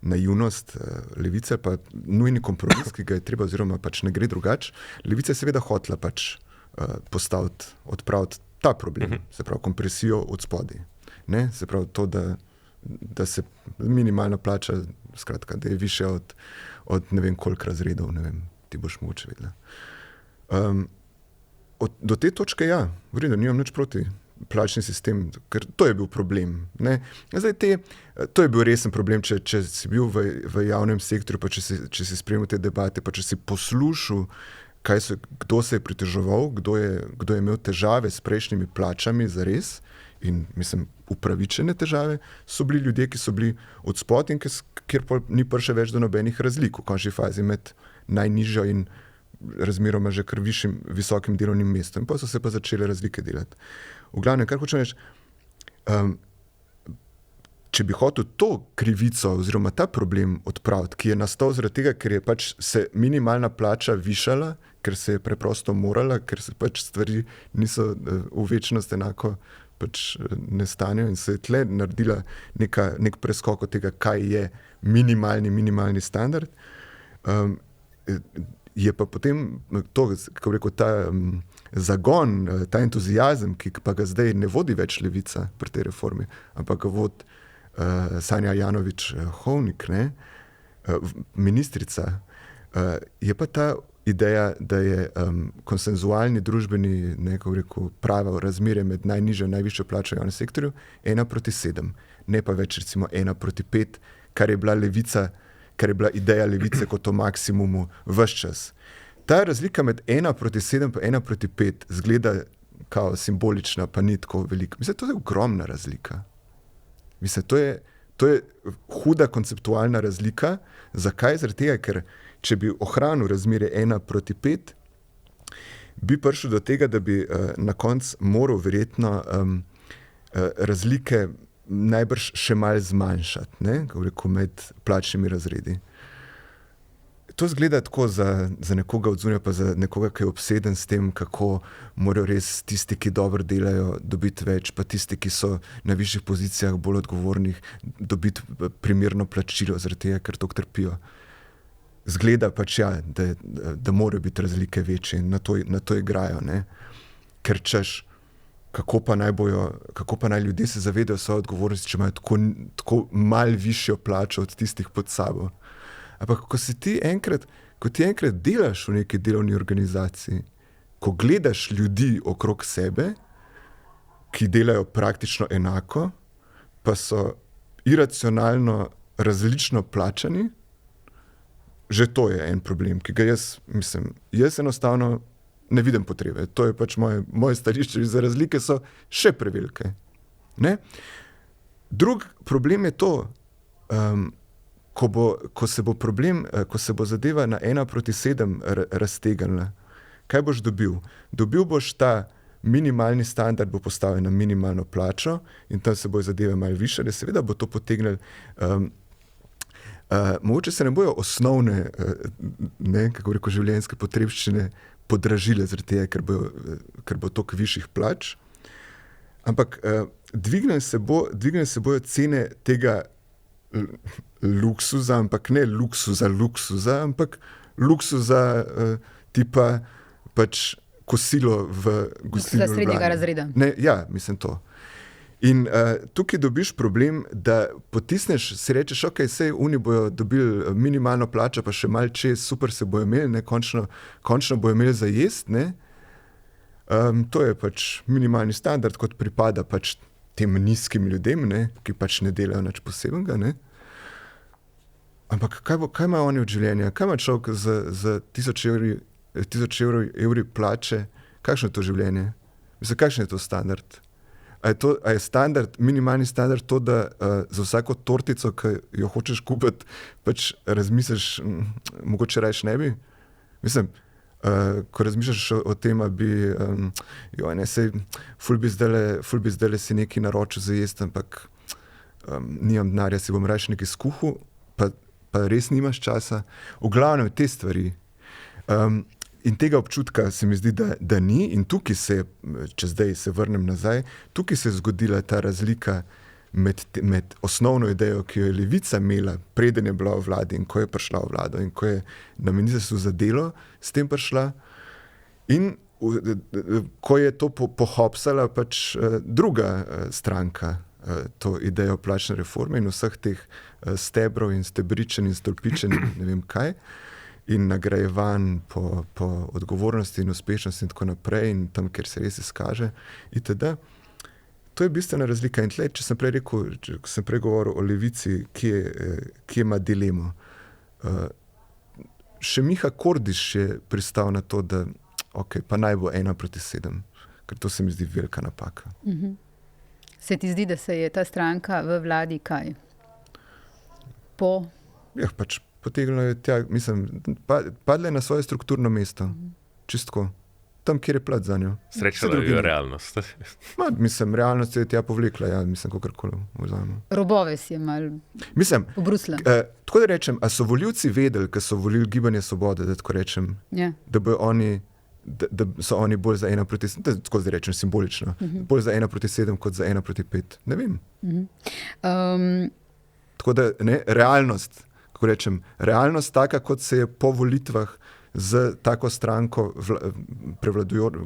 naivnost Levice, pa nujni kompromis, ki ga je treba, oziroma pač ne gre drugače. Levica je seveda hotela pač odpraviti ta problem, se pravi kompresijo od spodaj, ne, se pravi to, da se minimalna plača, skratka, da je višja od ne vem koliko razredov, ne vem, ti boš mogoče vedela. Do te točke v redu, nimam nič proti plačni sistem, ker to je bil problem. Ne? Zdaj to je bil resen problem, če si bil v javnem sektorju, pa če si spremljal te debate, pa če si poslušal, kdo se je pritoževal, kdo je imel težave s prejšnjimi plačami zares in mislim, upravičene težave, so bili ljudje, ki so bili od spod in kjer ni prišlo več do nobenih razlik v končni fazi med najnižjo in razmeroma že kar visokim delovnim mestom. In pa so se pa začele razlike delati. V glavnem, kar hočem reči, če bi hotel to krivico oziroma ta problem odpraviti, ki je nastal zaradi tega, ker je pač se minimalna plača višala, ker se je preprosto morala, ker se pač stvari niso v večnost enako pač ne stanejo in se je tle naredila nek preskok od tega, kaj je minimalni standard. Je pa potem to, kako rekel, ta zagon, ta entuzijazem, ki pa ga zdaj ne vodi več levica pri tej reformi, ampak ga vodi Sanja Ajanović-Hovnik, ministrica, je pa ta ideja, da je konsenzualni družbeni prava razmerje med najnižjo in najvišjo plačo v javnem sektorju 1:7, ne pa več recimo 1:5, kar je bila ideja levice kot o maksimumu ves čas. Ta razlika med 1:7 pa 1:5 zgleda kao simbolična, pa ni tako velika. Mislim, to je ogromna razlika. Mislim, to je huda konceptualna razlika. Zakaj? Zaradi tega, ker če bi ohranil razmerje 1:5, bi prišel do tega, da bi na koncu moral verjetno razlike najbrž še malo zmanjšati, kako rekel, med plačnimi razredi. To zgleda tako za nekoga od zunaj, pa za nekoga, ki je obseden s tem, kako morajo res tisti, ki dobro delajo, dobiti več, pa tisti, ki so na višjih pozicijah bolj odgovornih, dobiti primerno plačilo, zaradi tega, ker to trpijo. Zgleda pač da morajo biti razlike večje in na to igrajo, ker češ, kako pa naj ljudje se zavedajo svoje odgovornosti, če imajo tako malo višjo plačo od tistih pod sabo. Ampak ko ti enkrat delaš v neki delovni organizaciji, ko gledaš ljudi okrog sebe, ki delajo praktično enako, pa so iracionalno različno plačani, že to je en problem, ki ga jaz enostavno ne vidim potrebe. To je pač moje stališče, za razlike so še prevelike. Drug problem je to, ko se bo zadeva na 1:7 raztegnila, kaj boš dobil? Dobil boš ta minimalni standard, bo postavljen na minimalno plačo in tam se bojo zadeve malo višale. Seveda bo to potegnilo, mogoče se ne bojo osnovne, kako rekel, življenjske potrebščine podražile zaradi tega, ker bo toliko višjih plač, ampak dvignile se bojo cene tega luksuza, ampak ne luksuza, ampak luksuza tipa pač kosilo v gostilni. Za srednjega razreda. Ja, mislim to. In tukaj dobiš problem, da potisneš, si rečeš, ok, sej oni bojo dobili minimalno plačo, pa še malo čez, super se bojo imeli, končno bojo imeli za jest, to je pač minimalni standard, kot pripada pač tem nizkim ljudem, ki pač ne delajo nič posebnega, Ampak kaj ima oni od življenja? Kaj ima človek za 1000 evri plače? Kakšno je to življenje? Mislim, kakšen je to standard? A je standard, minimalni standard to, da za vsako tortico, ki jo hočeš kupiti, pač razmisliš, mogoče rajš ne bi? Mislim, ko razmišljaš o tem, ful bi zdajle si nekaj naročil za jesti, ampak nimam denarja, si bom rajš nekaj skuhal, pa res nimaš časa. V glavnem te stvari. In tega občutka se mi zdi, da ni, in tukaj če zdaj se vrnem nazaj, tukaj se je zgodila ta razlika med osnovno idejo, ki jo je levica imela, preden je bila v vladi in ko je prišla v vlado in ko je na ministrstvu za delo s tem prišla, in ko je to pohopsala pač druga stranka, to idejo plačne reforme in vseh teh stebrov in stebričen in stolpičen in ne vem kaj, in nagrajevan po odgovornosti in uspešnosti in tako naprej in tam, kjer se res izkaže itd. To je bistvena razlika. In tle, če sem prej govoril o levici, kje ima dilemo. Še Miha Kordiš je pristal na to, da pa naj bo 1:7, ker to se mi zdi velika napaka. Se ti zdi, da se je ta stranka v vladi kaj? Ja, pač potegnila je tja, mislim, padla je na svoje strukturno mesto. Čistko. Tam, kjer je plat za njo. Sreča, da je realnost. Mislim, realnost je tja povlekla, ja, mislim, kakorkoli vzamemo. Robove si je mal obrusla. Tako da rečem, a so volivci vedeli, ko so volili Gibanje Svobode, da tako rečem, da bo oni, da so oni bolj za 1:7, tako zdaj rečem simbolično, bolj za 1:7 kot za 1:5. Ne vem. Tako da, ne, realnost, kako rečem, realnost taka, kot se je po volitvah z tako stranko,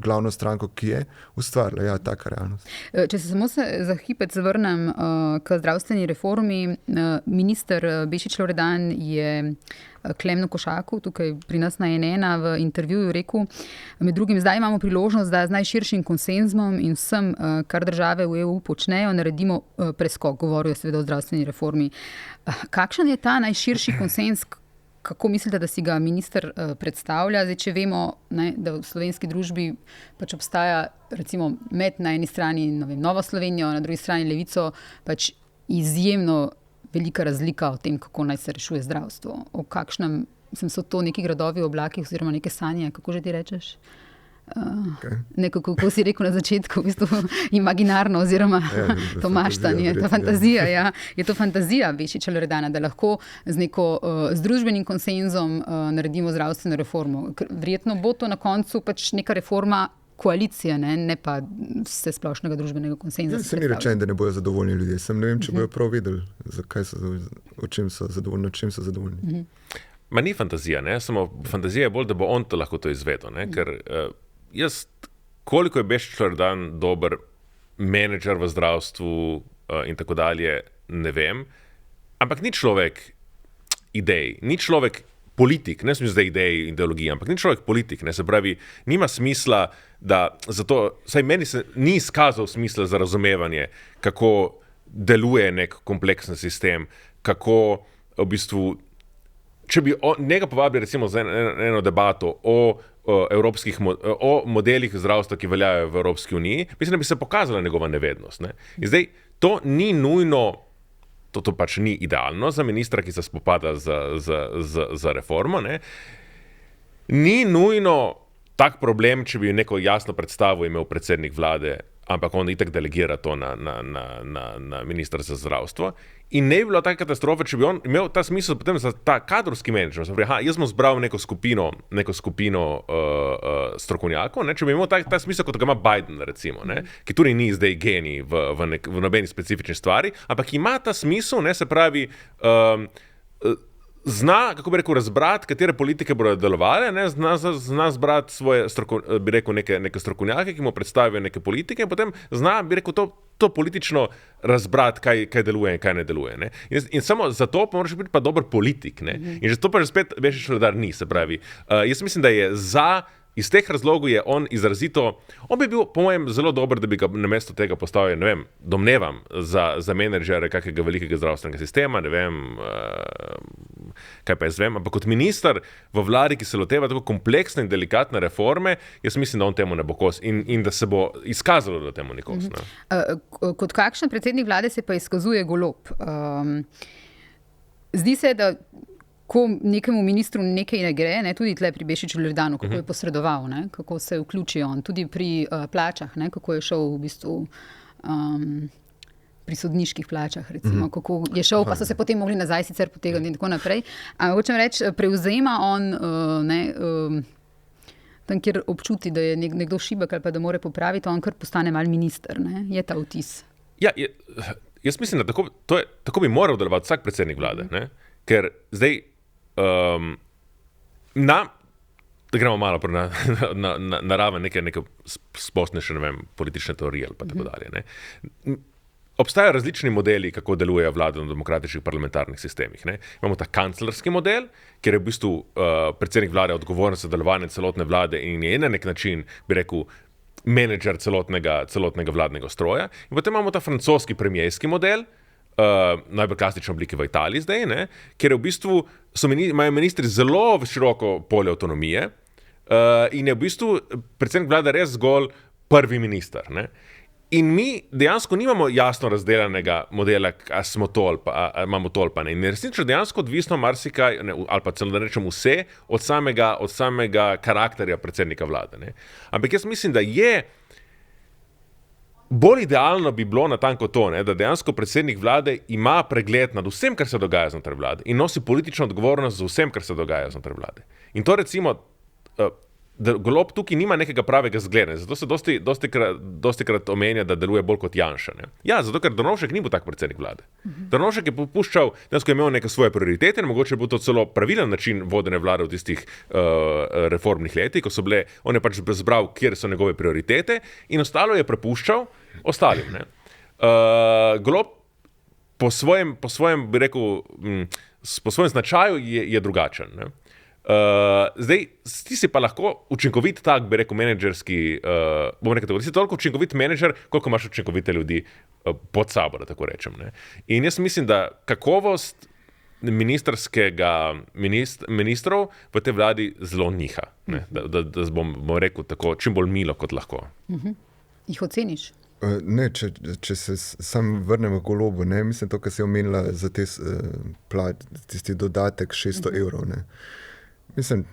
glavno stranko, ki je ustvarila. Ja, taka realnost. Če se samo za hipec vrnem k zdravstveni reformi, minister Bešič Loredan je Klemnu Košaku, tukaj pri nas na N1 v intervjuju rekel, med drugim, zdaj imamo priložnost, da z najširšim konsenzom in vsem, kar države v EU počnejo, naredimo preskok. Govorijo seveda o zdravstveni reformi. Kakšen je ta najširši konsenz? Kako mislite, da si ga minister predstavlja? Zdaj, če vemo, ne, da v slovenski družbi pač obstaja recimo med na eni strani Novo Slovenijo, na drugi strani Levico, pač izjemno velika razlika o tem, kako naj se rešuje zdravstvo. O kakšnem, so to neki gradovi v oblakih oziroma neke sanje, kako že ti rečeš? Nekako, kako si rekel na začetku, v bistvu imaginarno oziroma to maštanje, ta fantazija. Ja. Je to fantazija Bešiča Loredana, da lahko z neko z družbenim konsenzom naredimo zdravstveno reformo. Verjetno bo to na koncu pač neka reforma koalicije, ne pa vse splošnega družbenega konsenza. Se ni rečeno, da ne bojo zadovoljni ljudje. Sem ne vem, če bojo prav vedeli, o čem so zadovoljni. Ma ni fantazija, ne? Samo fantazija je bolj, da bo on to lahko to izvedel, ne? Ker jaz, koliko je Bešič Loredan dober menedžer v zdravstvu in tako dalje, ne vem, ampak ni človek idej, ni človek politik, ne smisel zdaj idej, ideologije, ampak ni človek politik, ne, se pravi, nima smisla, da zato, saj meni se ni izkazal smisla za razumevanje, kako deluje nek kompleksen sistem, kako v bistvu, če bi njega povabili recimo za eno debato o modelih zdravstva, ki veljajo v Evropski uniji, mislim, da bi se pokazala njegova nevednost. Ne? In zdaj, to ni nujno, to pač ni idealno za ministra, ki se spopada za reformo. Ne? Ni nujno tak problem, če bi neko jasno predstavo imel predsednik vlade, ampak on itak delegira to na ministra za zdravstvo. In ne bi bila taka katastrofa, če bi on imel ta smisel potem za ta kadrovski menedžer. Jaz sem zbral neko skupino strokovnjakov, če bi imel ta smisel, kot ga ima Biden, recimo, ne, ki tudi ni zdaj genij v nobeni specifični stvari, ampak ima ta smisel, ne, se pravi, zna, kako bi rekel, razbrati, katere politike bodo delovale, ne, zna zbrati svoje, bi rekel, neke strokovnjake, ki mu predstavijo neke politike in potem zna, bi rekel, to politično razbrati, kaj deluje in kaj ne deluje. Ne. In samo zato pa moraš biti pa dober politik. Ne. In že to pa že spet Bešič Loredan ni, se pravi. Jaz mislim, da je iz teh razlogov je on izrazito, on bi bil po mojem zelo dober, da bi ga namesto tega postavil, ne vem, domnevam, za menedžere kakega velikega zdravstvenega sistema, ne vem, kaj pa jaz vem, ampak kot minister v vladi, ki se loteva tako kompleksne in delikatne reforme, jaz mislim, da on temu ne bo kos in da se bo izkazalo, da temu ni kos. Kot kakšen predsednik vlade se pa izkazuje Golob? Zdi se, da ko nekemu ministru nekaj ne gre, ne, tudi tle pri Bešiču Loredanu, kako je posredoval, ne, kako se vključi on, tudi pri plačah, ne, kako je šel v bistvu pri sodniških plačah, recimo, kako je šel, pa so se potem mogli nazaj sicer potegniti in tako naprej. Ampak hočem reči, prevzema on, tam, kjer občuti, da je nekdo šibek ali pa da more popraviti, on kar postane mal minister, ne, je ta vtis. Ja, jaz mislim, da tako bi moral delovati vsak predsednik vlade, ne, ker zdaj da gremo malo na raven neke splošnejše, ne vem, politične teorije ali pa tako dalje. Ne. Obstajajo različni modeli, kako deluje vlada na demokratičnih parlamentarnih sistemih. Ne. Imamo ta kanclerski model, kjer je v bistvu predsednik vlade odgovoren za delovanje celotne vlade in je na nek način, bi rekel, menedžer celotnega vladnega stroja. In potem imamo ta francoski premierski model, najbolj klasične oblike v Italiji zdaj, ne, kjer v bistvu imajo ministri zelo široko polje avtonomije in je v bistvu predsednik vlade res zgolj prvi minister. Ne. In mi dejansko nimamo jasno razdeljenega modela, ali smo to ali imamo to ali pa ne. In resnično dejansko odvisno marsikaj, ali pa celo da rečem vse, od samega karakterja predsednika vlade. Ne. Ampak jaz mislim, da je bolj idealno bi bilo natanko to, ne, da dejansko predsednik vlade ima pregled nad vsem, kar se dogaja znotraj vlade in nosi politično odgovornost za vsem, kar se dogaja znotraj vlade. In to recimo, da Golob tukaj nima nekega pravega zgleda, zato se dostikrat omenja, da deluje bolj kot Janša. Ne? Ja, zato ker Drnovšek ni bil tak predsednik vlade. Drnovšek je popuščal, dejansko je imel neke svoje prioritete, in mogoče je bil to celo pravilen način vodene vlade v tistih reformnih letih, ko so bile, on je pač zbral, kjer so njegove prioritete, in ostalo je prepuščal ostalim. Ne? Golob po svojem, bi rekel, po svojem značaju je drugačen. Ne? Zdaj, ti si pa lahko učinkovit tak, bi rekel, menedžerski, bom rekel tako, ti si toliko učinkovit menedžer, koliko imaš učinkovite ljudi pod sabo, da tako rečem. Ne? In jaz mislim, da kakovost ministrov v tej vladi zelo niha. Ne? Da bom rekel tako, čim bolj milo kot lahko. Jih oceniš? Ne, če se sam vrnemo k Golobu, ne, mislim to, kar si omenila za tisti dodatek 600 evrov, ne. Mislim,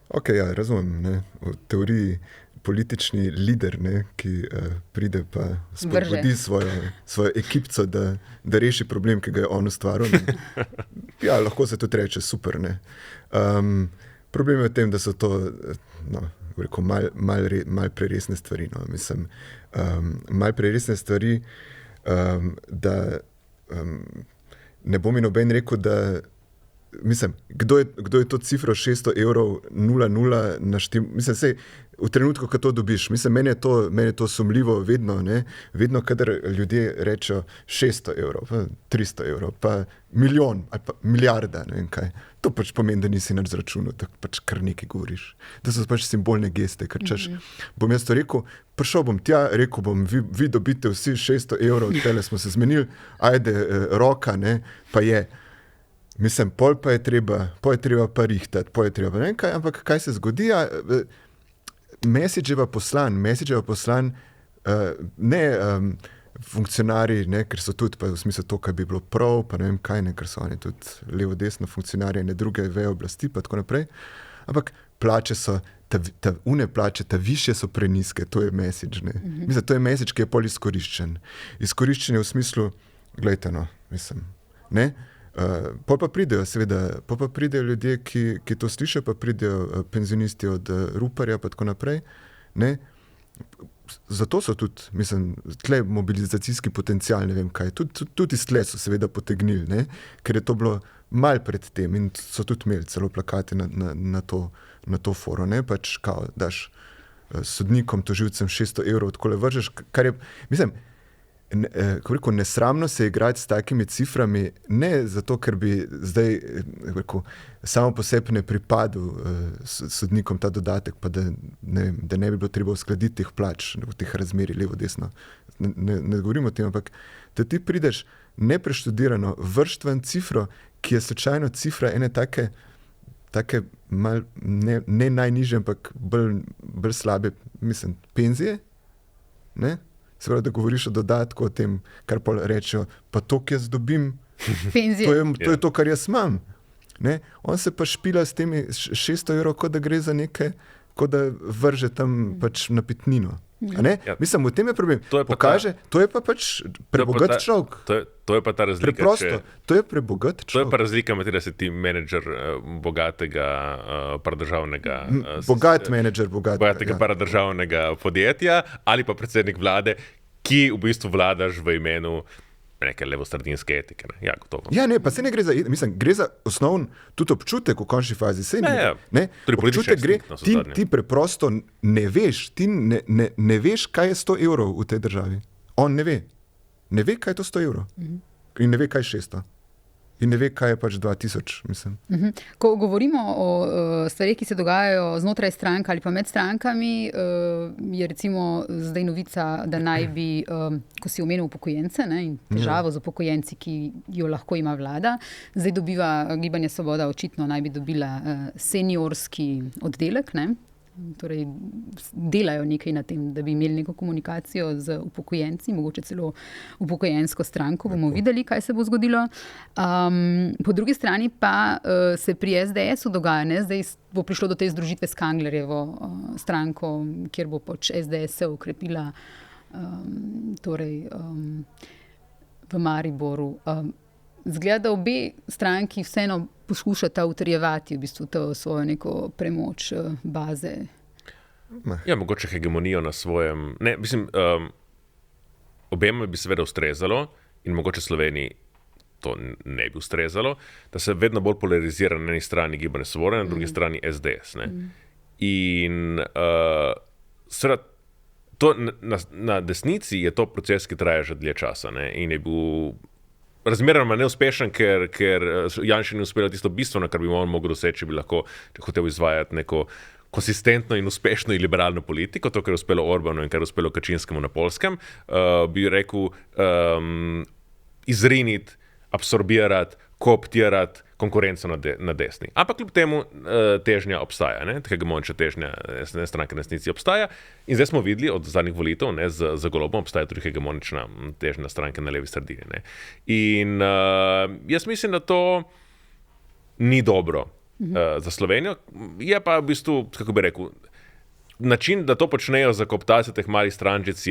ok, ja, razumem, ne, v teoriji politični lider, ne, ki pride pa spodbudi svojo ekipco, da reši problem, ki ga je on ustvaril. Ne. Ja, lahko se tudi reče super, ne. Problem je v tem, da so to, rekel, mal preresne stvari. No. Mislim, mal preresne stvari, da ne bo mi noben rekel, da mislim, kdo je to cifro 600 evrov 0,0 naštel? Mislim, sej, v trenutku, ko to dobiš, mislim, meni je to sumljivo vedno, ne? Vedno, kadar ljudje rečejo 600 evrov, pa 300 evrov, pa milijon ali pa milijarda, ne vem kaj. To pač pomeni, da nisi nič zračunal, da pač kar nekaj govoriš. Da so pač simbolne geste, ker češ, bom jaz to rekel, prišel bom tja, rekel bom, vi dobite vsi 600 evrov, tele smo se zmenili, ajde, roka, ne, pa je. Mislim, pol je treba pa rihtati, pol je treba ne vem kaj, ampak kaj se zgodi, message je pa poslan, ne funkcionarji, ne, ker so tudi pa v smislu to, kaj bi bilo prav, pa ne vem kaj, ne, ker so oni tudi levo-desno funkcionarji, ne druge veje oblasti, pa tako naprej, ampak plače so, ta višje so preniske, to je message, ne. Mislim, to je message, ki je pol izkoriščen. Izkoriščen je v smislu, glejte, no, mislim, ne, pol pa pridejo ljudje, ki to slišijo, pa pridejo penzionisti od Ruparja, pa tako naprej, ne. Zato so tudi, mislim, tle mobilizacijski potencial, ne vem kaj, tudi iz tle so seveda potegnili, ne, ker je to bilo mal pred tem in so tudi imeli celo plakati na to foro, ne, pač kao, daš sodnikom, tožilcem 600 evrov, takole vržeš, kar je, mislim, nesramno se igrati s takimi ciframi, ne zato, ker bi zdaj samo po sebi ne pripadil sodnikom ta dodatek, pa da ne bi bilo treba uskladiti teh plač, v teh razmerih levo-desno. Ne govorimo o tem, ampak da ti prideš nepreštudirano vrštven cifro, ki je slučajno cifra ene take mal, ne najnižje, ampak bolj slabe, mislim, penzije, ne? Se pravi, da govoriš o dodatku, o tem, kar pol rečejo, pa to, ki jaz dobim, to je to, kar jaz imam. Ne? On se pa špila s temi 600 evrov, kot da gre za nekaj, kot da vrže tam pač napitnino. Ja. Mislim, v tem je problem. To je pa pač prebogat človek. To je pa ta razlika. Preprosto, to je prebogat človek. To je pa razlika med tem, da si ti menedžer bogatega paradržavnega bogatega paradržavnega podjetja ali pa predsednik vlade, ki v bistvu vladaš v imenu neke levosredinske etike. Ne? Ja, gotovo. Ja, ne, pa se ne gre za, mislim, gre za osnovn tudi občutek v končni fazi. Občutek gre, ti preprosto ne veš, ti ne veš, kaj je 100 evrov v tej državi. On ne ve. Ne ve, kaj je to 100 evrov. In ne ve, kaj je 600. In ne ve, kaj je pač 2000, mislim. Ko govorimo o stvarih, ki se dogajajo znotraj strank ali pa med strankami, je recimo zdaj novica, da naj bi, ko si omenil upokojence, ne, in težavo z upokojenci, ki jo lahko ima vlada, zdaj dobiva Gibanje Svoboda, očitno naj bi dobila seniorski oddelek, ne, Torej, delajo nekaj na tem, da bi imeli neko komunikacijo z upokojenci, mogoče celo upokojensko stranko. Bomo videli, kaj se bo zgodilo. Po drugi strani pa se pri SDS-u dogaja, ne? Zdaj bo prišlo do te združitve s Kanglerjevo stranko, kjer bo pač SDS se ukrepila v Mariboru. Zgleda, da obe stranki vseeno poskušata utrjevati v bistvu to svojo neko premoč baze. Ja, mogoče hegemonijo na svojem... Ne, mislim, obema bi seveda ustrezalo in mogoče Sloveniji to ne bi ustrezalo, da se vedno bolj polarizira na eni strani Gibanje Svoboda, na drugi strani SDS. Ne? In seveda to na desnici je to proces, ki traja že dlje časa, ne? In je bil razmeroma neuspešen, ker Janši ni uspelo tisto bistveno, kar bi on mogel doseči, če bi lahko hotel izvajati neko konsistentno in uspešno in liberalno politiko, to, kar je uspelo Orbanu in kar je uspelo Kačinskemu na Poljskem, bi rekel, izriniti, absorbirati, kooptirati konkurenco na desni. Ampak kljub temu težnja obstaja, hegemonična težnja stranke na desnici obstaja. In zdaj smo videli od zadnjih volitev, za Golobom obstaja tudi hegemonična težnja stranke na levi sredini. Ne. In jaz mislim, da to ni dobro za Slovenijo. Je pa v bistvu, kako bi rekel, način, da to počnejo za kooptacijo teh malih strančic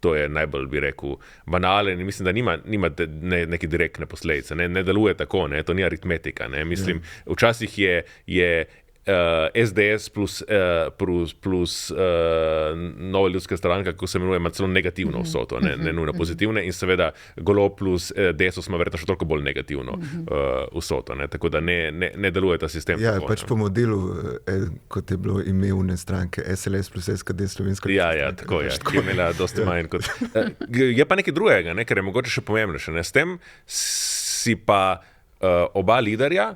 to je najbolj, bi rekel, banalen in mislim, da nima neke direktne posledice. Ne deluje tako, ne, to ni aritmetika. Ne. Mislim, včasih je SDS plus Nova ljudska stranka, kako se imenuje, ima celo negativno vsoto, ne nujno pozitivne, in seveda Golob plus Desus ima verjetno še toliko bolj negativno vsoto, ne, tako da ne deluje ta sistem. Ja, tako, pač po modelu, kot je bilo imevne stranke, SLS plus SKD Slovenska. Ja, tako je, ki je imela dosti manj kot... Je pa nekaj drugega, ne, kar je mogoče še pomembnejše. S tem si pa oba liderja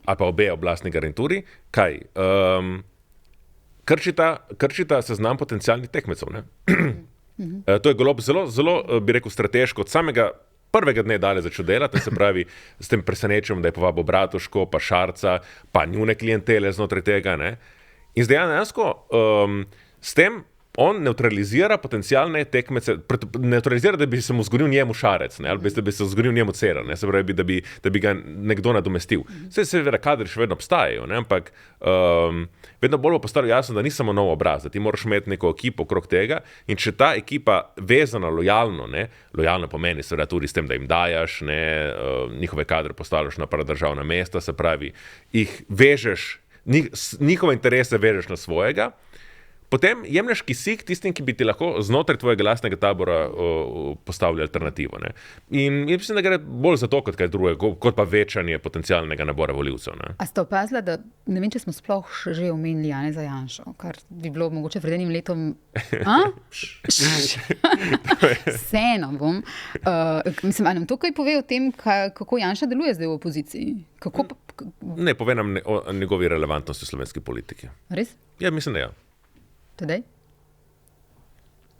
ali pa obe oblastni garnituri, kaj? Krčita seznam potencialnih tekmecev. Ne? To je Golob zelo, bi rekel, strateško, od samega prvega dne dalje začel delati, se pravi, s tem presenečenjem, da je povabil Bratuško, pa Šarca, pa njune klientele znotraj tega. Ne? In zdaj dejansko s tem on neutralizira potencialne tekmece, neutralizira, da bi se mu zgodil njemu Šarec, ne, ali da bi se zgodil njemu Cerar, ne, se pravi, da bi ga nekdo nadomestil. Seveda kadri še vedno obstajajo, ne, ampak vedno bolj bo postalo jasno, da ni samo nov obraz, da ti moraš imeti neko ekipo okrog tega in če ta ekipa vezana lojalno, ne, lojalno pomeni seveda tudi s tem, da jim dajaš, ne, njihove kadre postavljaš na paradržavna mesta, se pravi, jih vežeš, njihove interese vežeš na svojega, potem jemlješ kisik tistim, ki bi ti lahko znotraj tvojega lastnega tabora postavili alternativo. Ne? In mislim, da gre bolj za to, kot kaj drugega, kot pa večanje potencialnega nabora volivcev. Ne? A ste opazili, da ne vem, če smo sploh že omenili Janeza Janšo, kar bi bilo mogoče pred enim letom... Vseeno bom. Mislim, a nam to kaj pove o tem, kako Janša deluje zdaj v opoziciji? Ne, pove nam o njegovi relevantnosti v slovenski politiki. Res? Ja, mislim, da ja. Tedaj?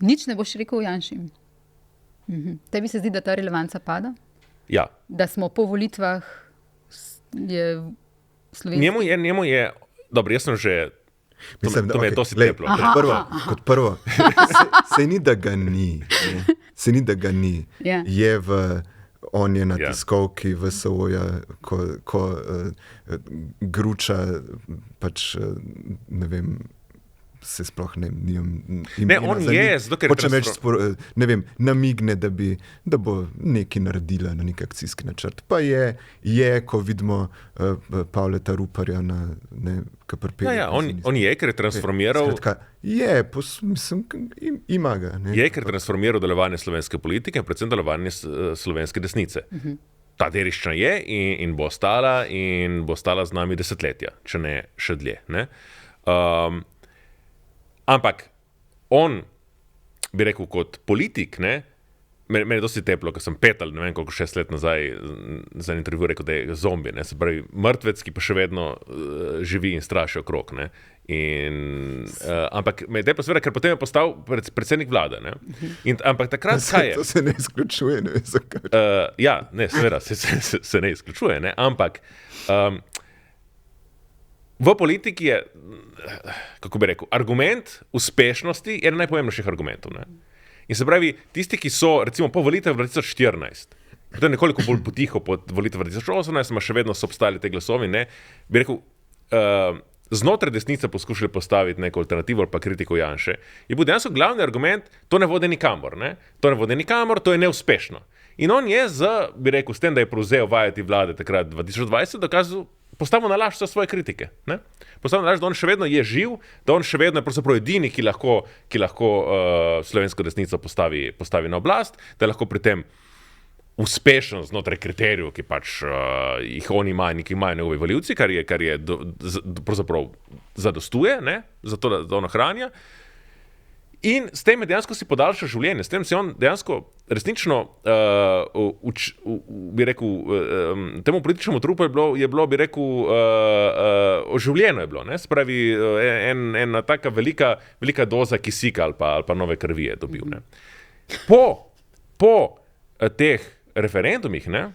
Nič ne boš rekel o Janši. Tebi se zdi, da ta relevanca pada? Ja. Da smo po volitvah je slovenski... Njemu je... Dobro, jaz sem že... Mislim, to me je dosti teplo. Kot prvo, se ni, da ga ni. Se ni, da ga ni. Ja. Je on je na tiskovki VSO-ja, ko Gruča pač, ne vem, se sploh ne on je, zato ker ne vem, namigne, da bo nekaj naredila na nek akcijski načrt. Pa je, ko vidimo Pavleta Ruparja na KPRP. Ja, on je, ker je transformiral... Skratka, mislim, ima ga. Ne? Je, ker je transformiral delovanje slovenske politike, predvsem delovanje slovenske desnice. Ta dediščina je in bo ostala z nami desetletja, če ne še dlje. Ne? Ampak on, bi rekel, kot politik, ne, meni je dosti teplo, ker sem 5 ali ne vem koliko 6 let nazaj za intervju rekel, da je zombi, ne, se pravi mrtvec, ki pa še vedno živi in straši okrog. Ne. Ampak me je teplo seveda, ker potem je postal predsednik vlade. Ne. Ampak takrat kaj je? To se ne izključuje, ne vem zakaj. Ja, ne, seveda se ne izključuje, ne, ampak v politiki je, kako bi rekel, argument uspešnosti je eden najpomembnejših argumentov. Ne? In se pravi, tisti, ki so, recimo, po volitev 2014, potem nekoliko bolj potiho po volitev 2018, še vedno so obstajali te glasovi, ne, bi rekel, znotraj desnice poskušali postaviti neko alternativo ali pa kritiko Janše, je bil dejansko glavni argument, to ne vodi nikamor, ne? To ne vodi nikamor, to je neuspešno. In on je bi rekel, s tem, da je prevzel vajeti vlade takrat 2020, dokazal, postavil na laž vse svoje kritike. Ne? Postavil na laž, da on še vedno je živ, da on še vedno je pravzaprav edini, ki lahko slovensko desnico postavi na oblast, da lahko pri tem uspešen znotraj kriterijev, ki pač jih oni imajo, ki imajo njegovi volivci, kar je pravzaprav zadostuje, ne? Zato, da on ohranja. In s tem je dejansko si podaljšal življenje, s tem si on dejansko resnično, bi rekel, temu političnemu trupu je bilo, bi rekel, oživljeno je bilo, ne? Spravi, ena taka velika doza kisika ali pa nove krvi je dobil. Ne? Po teh referendumih, ne,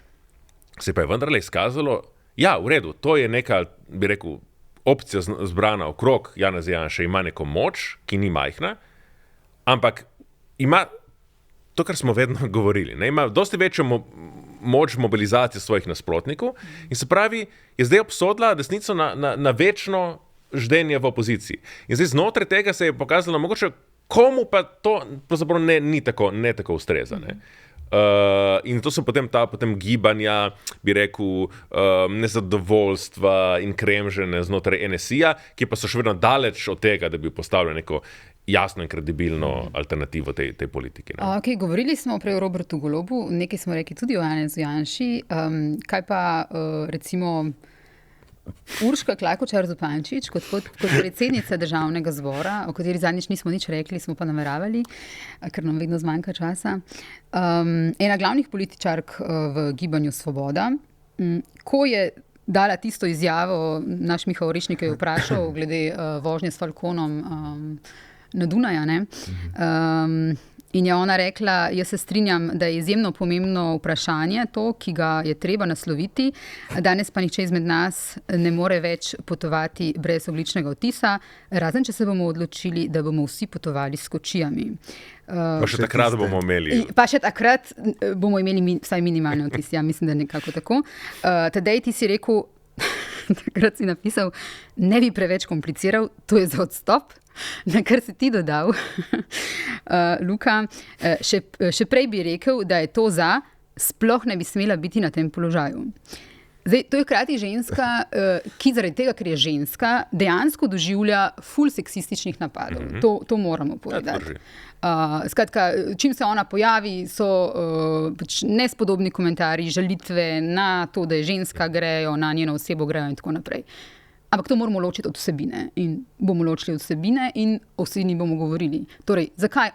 se pa je vendarle izkazalo, ja, v redu, to je neka, bi rekel, opcija zbrana okrog Janeza Janše, ima neko moč, ki ni majhna, ampak ima to, kar smo vedno govorili, ne, ima dosti večjo moč mobilizacije svojih nasprotnikov in se pravi, je zdaj obsodila desnico na večno ždenje v opoziciji. In zdaj znotraj tega se je pokazalo, mogoče komu pa to pravzaprav ne tako ustreza, ne. In to so potem gibanja, bi rekel, nezadovoljstva in kremženje znotraj NSI-ja, ki pa so še vedno daleč od tega, da bi postavili neko jasno in kredibilno alternativo tej politiki. Okay, govorili smo prej o Robertu Golobu, nekaj smo rekli tudi o Janezu Janši. Kaj pa recimo Urška Klakočar Zupančič kot predsednica Državnega zbora, o kateri zadnjič nismo nič rekli, smo pa nameravali, ker nam vedno zmanjka časa. Ena glavnih političark v Gibanju Svoboda, ko je dala tisto izjavo, naš Miha Orešnik je vprašal glede vožnje s Falconom na Dunaja, ne? In je ona rekla, jaz se strinjam, da je izjemno pomembno vprašanje to, ki ga je treba nasloviti. Danes pa nihče izmed nas ne more več potovati brez ogljičnega odtisa, razen če se bomo odločili, da bomo vsi potovali s kočijami. Pa še takrat bomo imeli. Pa še takrat bomo imeli vsaj minimalne odtise, ja, mislim, da nekako tako. Tadej, ti si rekel, takrat si napisal, ne bi preveč kompliciral, to je za odstop. Na kar si ti dodal, Luka, še prej bi rekel, da je to sploh ne bi smela biti na tem položaju. Zdaj, to je hkrati ženska, ki zaradi tega, ker je ženska, dejansko doživlja ful seksističnih napadov. To moramo povedati. Skratka, čim se ona pojavi, so nespodobni komentarji, žalitve na to, da je ženska, grejo, na njeno osebo grejo in tako naprej. Ampak to moramo ločiti od vsebine in bomo ločili od vsebine in o vsebini bomo govorili. Torej, zakaj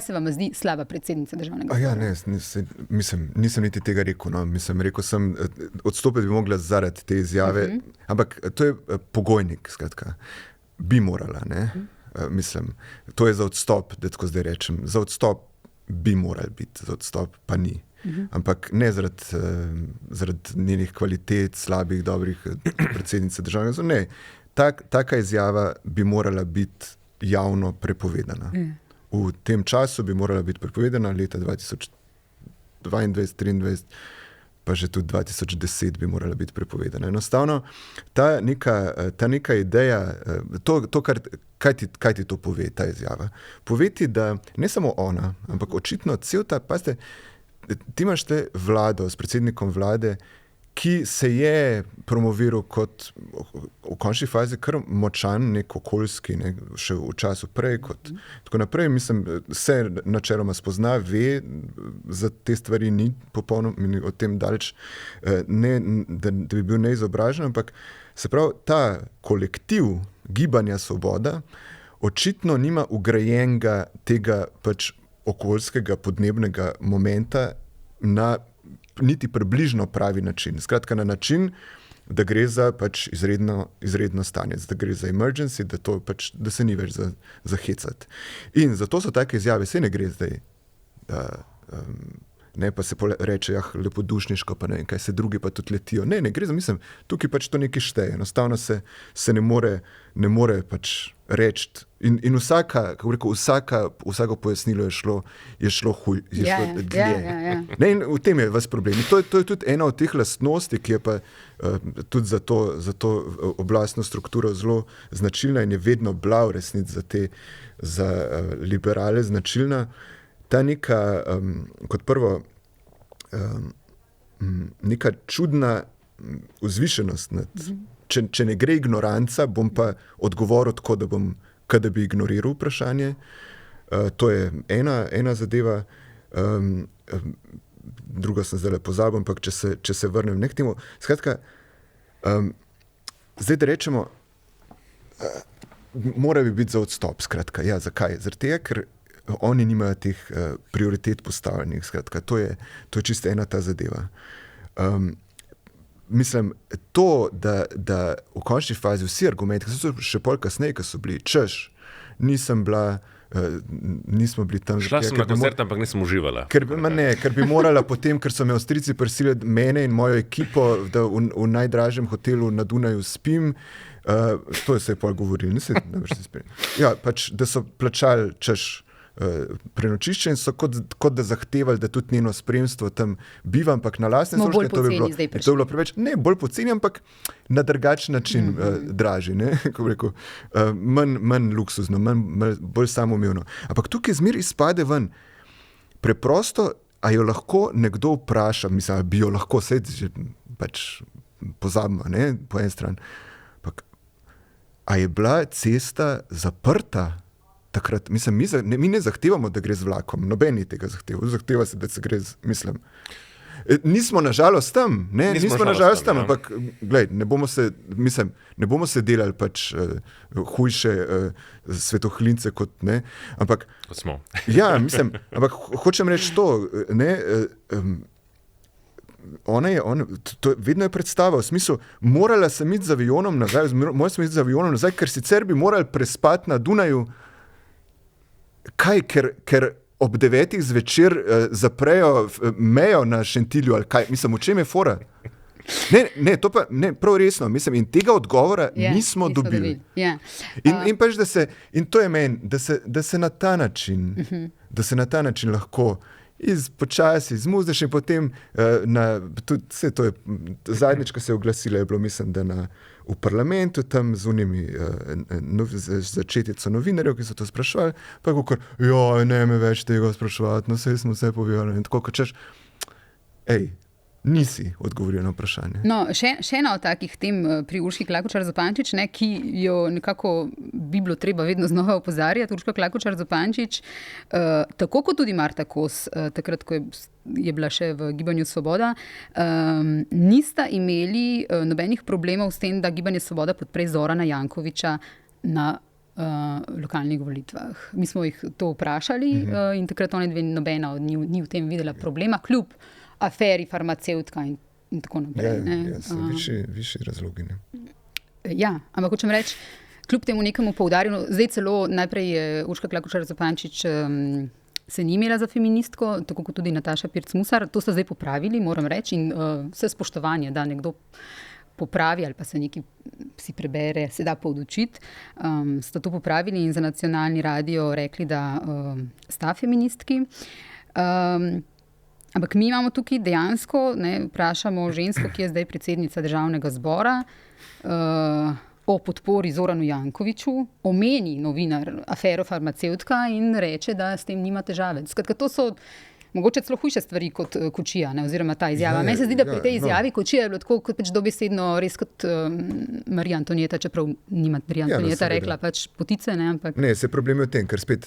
se vam zdi slaba predsednica Državnega zbora? Ja, nisem niti tega rekel. No. Rekel sem, odstopiti bi mogla zaradi te izjave, ampak to je pogojnik, skratka. Bi morala, ne? To je za odstop, da tako zdaj rečem. Za odstop bi morali biti, za odstop pa ni. Ampak ne zaradi njenih kvalitet, slabih, dobrih predsednice Državnega zbora. Ne, taka izjava bi morala biti javno prepovedana. V tem času bi morala biti prepovedana, leta 2022, 2023, pa že tudi 2010 bi morala biti prepovedana. Enostavno, ta neka ideja, kaj ti to pove, ta izjava? Pove ti, da ne samo ona, ampak očitno cel ta, pazite, ti imaš te vlado s predsednikom vlade, ki se je promoviral kot v končni fazi kar močan, nek okoljski, ne, še v času prej, kot tako naprej. Mislim, se načeloma spozna, ve, za te stvari ni popolnoma o tem daleč, da bi bil neizobražen, ampak se pravi, ta kolektiv Gibanja Svoboda očitno nima ugrajenega tega pač okoljskega, podnebnega momenta na niti približno pravi način. Skratka, na način, da gre za pač izredno stanje, da gre za emergency, da se ni več za hecati. In zato so take izjave, se ne gre zdaj, ne, pa se reče, lepodušniško, pa ne vem, kaj se drugi pa tudi letijo. Ne, gre za, mislim, tukaj pač to nekaj šteje. Enostavno se ne more pač reči. In vsako pojasnilo je šlo dlje. Ne, in v tem je vas problem. In to je tudi ena od teh lastnosti, ki je pa tudi za to oblastno strukturo zelo značilna in je vedno bila v resnici za liberale značilna. Ta neka, kot prvo, neka čudna vzvišenost. Če ne gre ignoranca, bom pa odgovoril tako, da bi ignoriral vprašanje. To je ena zadeva. Druga sem zdaj pozabil, ampak če se vrnem k temu. Skratka, zdaj da rečemo, mora bi biti za odstop. Skratka, ja, zakaj? Zaradi tega, ker oni nimajo teh prioritet postavljenih. Skratka, to je čisto ena ta zadeva. Mislim, to, da v končni fazi vsi argumenti, ki so še pol kasneje, ki so bili, nismo bili tam. Šla sem na koncert, ampak nisem uživala. Ker bi morala potem, ker so me Avstrijci prisili mene in mojo ekipo, da v najdražjem hotelu na Dunaju spim, to se je pol govorili, ja, pač, da so plačali prenočišče in so kot da zahtevali, da tudi njeno spremstvo tam biva, ampak na lastne stroške to bi bilo preveč. Ne, bolj poceni, ampak na drugačen način dražji, ne, kako bi rekel, manj luksuzno, bolj samoumevno. Ampak tukaj zmer izpade ven. Preprosto, a jo lahko nekdo vpraša, mislim, bi jo lahko sedeti, pač pozabimo, ne, po eni strani. Ampak, a je bila cesta zaprta? Takrat, mislim, mi ne zahtevamo, da gre z vlakom, noben ni tega zahteva se, da se gre nismo nažalost tam, ampak glej, ne bomo se delali pač hujše svetohlince kot ne, ampak kot smo. Ja, mislim, ampak hočem reči to, ne, to vedno je predstava v smislu, morala sem iti z avionom nazaj, ker sicer bi morali prespati na Dunaju. Kaj, ker ob 9 zvečer zaprejo mejo na Šentilju ali kaj? Mislim, v čem je fora? Ne, to pa, ne, prav resno, mislim, in tega odgovora nismo dobili. In pač, in to je meni, da se na ta način lahko počasi izmuzdiš in potem tudi vse to je, zadnjič, ko se je oglasila, je bilo, mislim, da v parlamentu tam z unimi začetico novinarjev, ki so to spraševali, pa kakor, ne me več tega spraševati, no saj smo vse povedali in tako, kot češ, nisi odgovoril na vprašanje. No, še ena od takih tem pri Urški Klakočar Zupančič, ki jo nekako bi bilo treba vedno znova opozarjati. Urška Klakočar Zupančič, tako kot tudi Marta Kos, takrat, ko je bila še v Gibanju Svoboda, nista imeli nobenih problemov s tem, da Gibanje Svoboda podpre Zorana Jankovića na lokalnih volitvah. Mi smo jih to vprašali in takrat nobena od njih ni v tem videla problema, kljub aferi farmacevtka in tako naprej. Višji razlogi. Ja, ampak hočem reči, kljub temu nekemu poudarjeno, zdaj celo najprej je Urška Klakočar Zupančič se ni imela za feministko, tako kot tudi Nataša Pirc Musar, to so zdaj popravili, moram reči, in vse spoštovanje, da nekdo popravi ali pa se nekaj si prebere, se da podučiti. Sta to popravili in za nacionalni radio rekli, da sta feministki. Ampak mi imamo tukaj dejansko, vprašamo žensko, ki je zdaj predsednica Državnega zbora, o podpori Zoranu Jankoviću, omeni novinar afero farmacevtka in reče, da s tem nima težave. Skratka, to so mogoče celo hujše stvari kot Kočija, oziroma ta izjava. Meni se zdi, da pri tej izjavi Kočija je bilo tako kot pač dobesedno res kot Marija Antonieta, čeprav nima Marija Antonieta rekla pač potice, ampak... Ne, se problem je v tem, ker spet,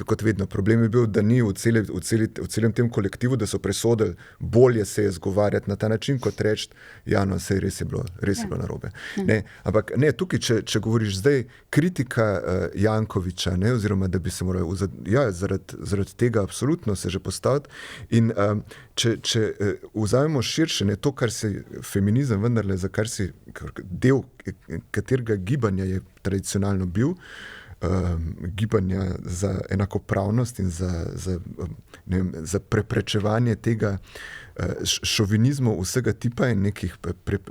kot vedno, problem je bil, da ni v celem tem kolektivu, da so presodili, bolje se je zgovarjati na ta način, kot reči, no, sej res je bilo narobe. Ampak ne, tukaj, če govoriš zdaj, kritika Jankovića, oziroma da bi se moral, zaradi tega absolutno se že postaviti. In če vzamemo širše, to, kar se feminizem vendarle, za kar si del katerega gibanja je tradicionalno bil, gibanja za enakopravnost in za preprečevanje tega šovinizmu vsega tipa in nekih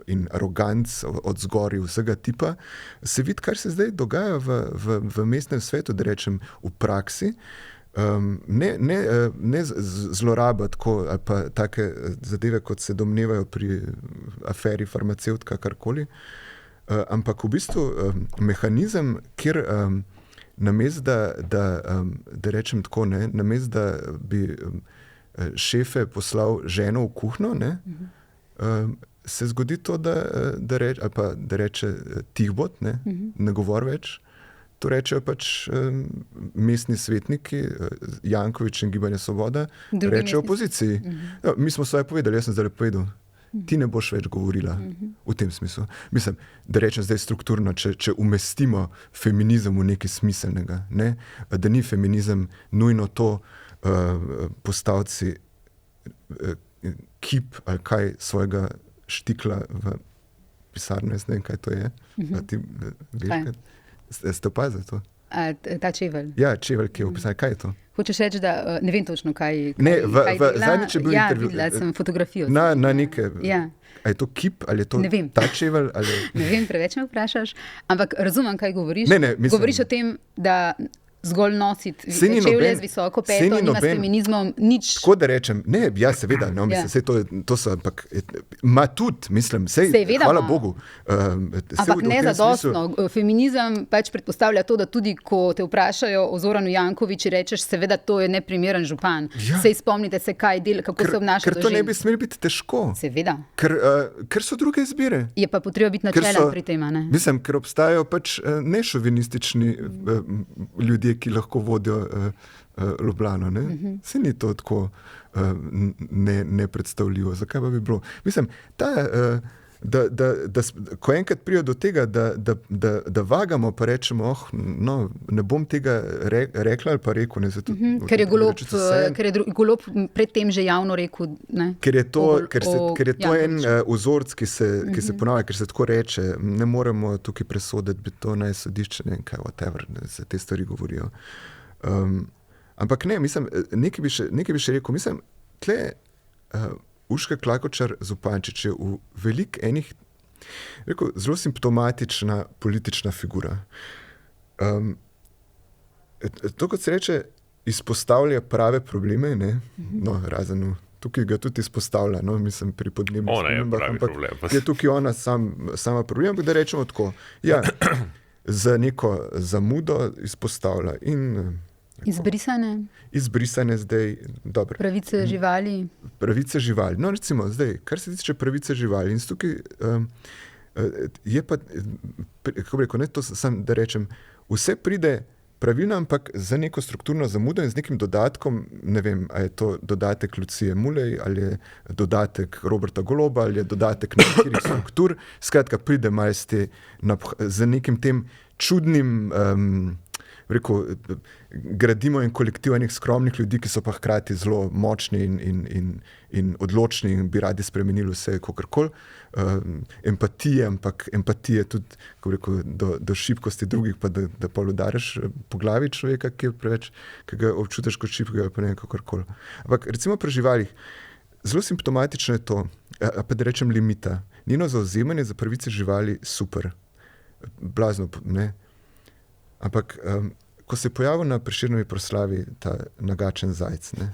in aroganc od zgoraj vsega tipa, se vidi, kar se zdaj dogaja v mestnem svetu, da rečem v praksi. Ne zloraba tako, ali pa take zadeve, kot se domnevajo pri aferi farmacevtka, karkoli, ampak v bistvu mehanizem, kjer namesto da rečem tako, namesto da bi šefe poslal ženo v kuhno, se zgodi to, da reče tihbot, ne govor več. To rečejo pač mestni svetniki, Janković in Gibanje Svoboda, rečejo opoziciji. Ja, mi smo svoje povedali, jaz sem zdaj povedal. Ti ne boš več govorila v tem smislu. Mislim, da rečem zdaj strukturno, če umestimo feminizem v nekaj smiselnega, ne? Da ni feminizem nujno to postavci kip ali kaj svojega štikla v pisarno, jaz ne vem, kaj to je. A ti veš, kaj? Ste opazili to? Ta čevelj. Ja, čevelj, ki je opisan. Kaj je to? Hočeš reči, da ne vem točno, kaj zadnjič je bil intervju. Videla sem fotografijo. Na neke. Ja. A je to kip ali je to ta čevelj? Ali... Ne vem, preveč me vprašaš, ampak razumem, kaj govoriš. Mislim... Govoriš o tem, da zgolj nositi čevlje z visoko peto, nima s feminizmom nič. Tako da rečem, ne, ja, seveda, no, mislim, sej to so, ampak ima tudi, mislim, hvala Bogu. Ampak ne zadostno. Feminizem pač predpostavlja to, da tudi, ko te vprašajo o Zoranu Jankoviću, rečeš, seveda, to je neprimeren župan. Sej spomnite se, kaj dela, kako se obnaša do žensk. Ker to ne bi smelo biti težko. Seveda. Ker so druge izbire. Je pa potreba biti načelen pri tem, ne? Mislim, ker obstajajo pač nešovinistični ljudje, ki lahko vodijo Ljubljano. Se ni to tako nepredstavljivo. Zakaj pa bi bilo? Mislim, ko enkrat pride do tega, da vagamo, pa rečemo, ne bom tega rekla ali pa rekel. Ker je Golob predtem že javno rekel. Ker je to en vzorc, ki se ponavlja, ker se tako reče, ne moremo tukaj presoditi, bi to naj sodišče, ne vem kaj, whatever, se te stvari govorijo. Ampak ne, mislim, nekaj bi še rekel, mislim, tle Urška Klakočar Zupančič je v velik enih, rekel, zelo simptomatična politična figura. To, kot se reče, izpostavlja prave probleme, ne? No, razen tukaj ga tudi izpostavlja, no, mislim, pri podnebnih spremembah, ampak je tukaj ona sama problem, ampak da rečemo tako, ja, za neko zamudo izpostavlja in Izbrisane zdaj, dobro. Pravice živali. Pravice živali. No, recimo, zdaj, kar se tiče pravice živali, in tukaj je pa, kako bi rekel, ne, to sam, da rečem, vse pride pravilno, ampak za neko strukturno zamudo in z nekim dodatkom, ne vem, a je to dodatek Lucije Mulej, ali je dodatek Roberta Goloba, ali je dodatek nekaterih struktur, skratka, pride malo z nekim tem čudnim, rekel, gradimo en kolektiv enih skromnih ljudi, ki so pa hkrati zelo močni in odločni in bi radi spremenili vse kakorkoli. Empatije, ampak empatije tudi, kako rekel, do šibkosti drugih, pa da pa udariš po glavi človeka, ki je preveč, ki ga občutiš kot šibkega, pa ne vem kakorkoli. Ampak recimo pri živalih, zelo simptomatično je to, pa da rečem limita. Njeno zavzemanje za pravice živali super. Blazno, ne? Ampak, ko se je pojavil na Prešernovi proslavi ta nagačen zajec, ne?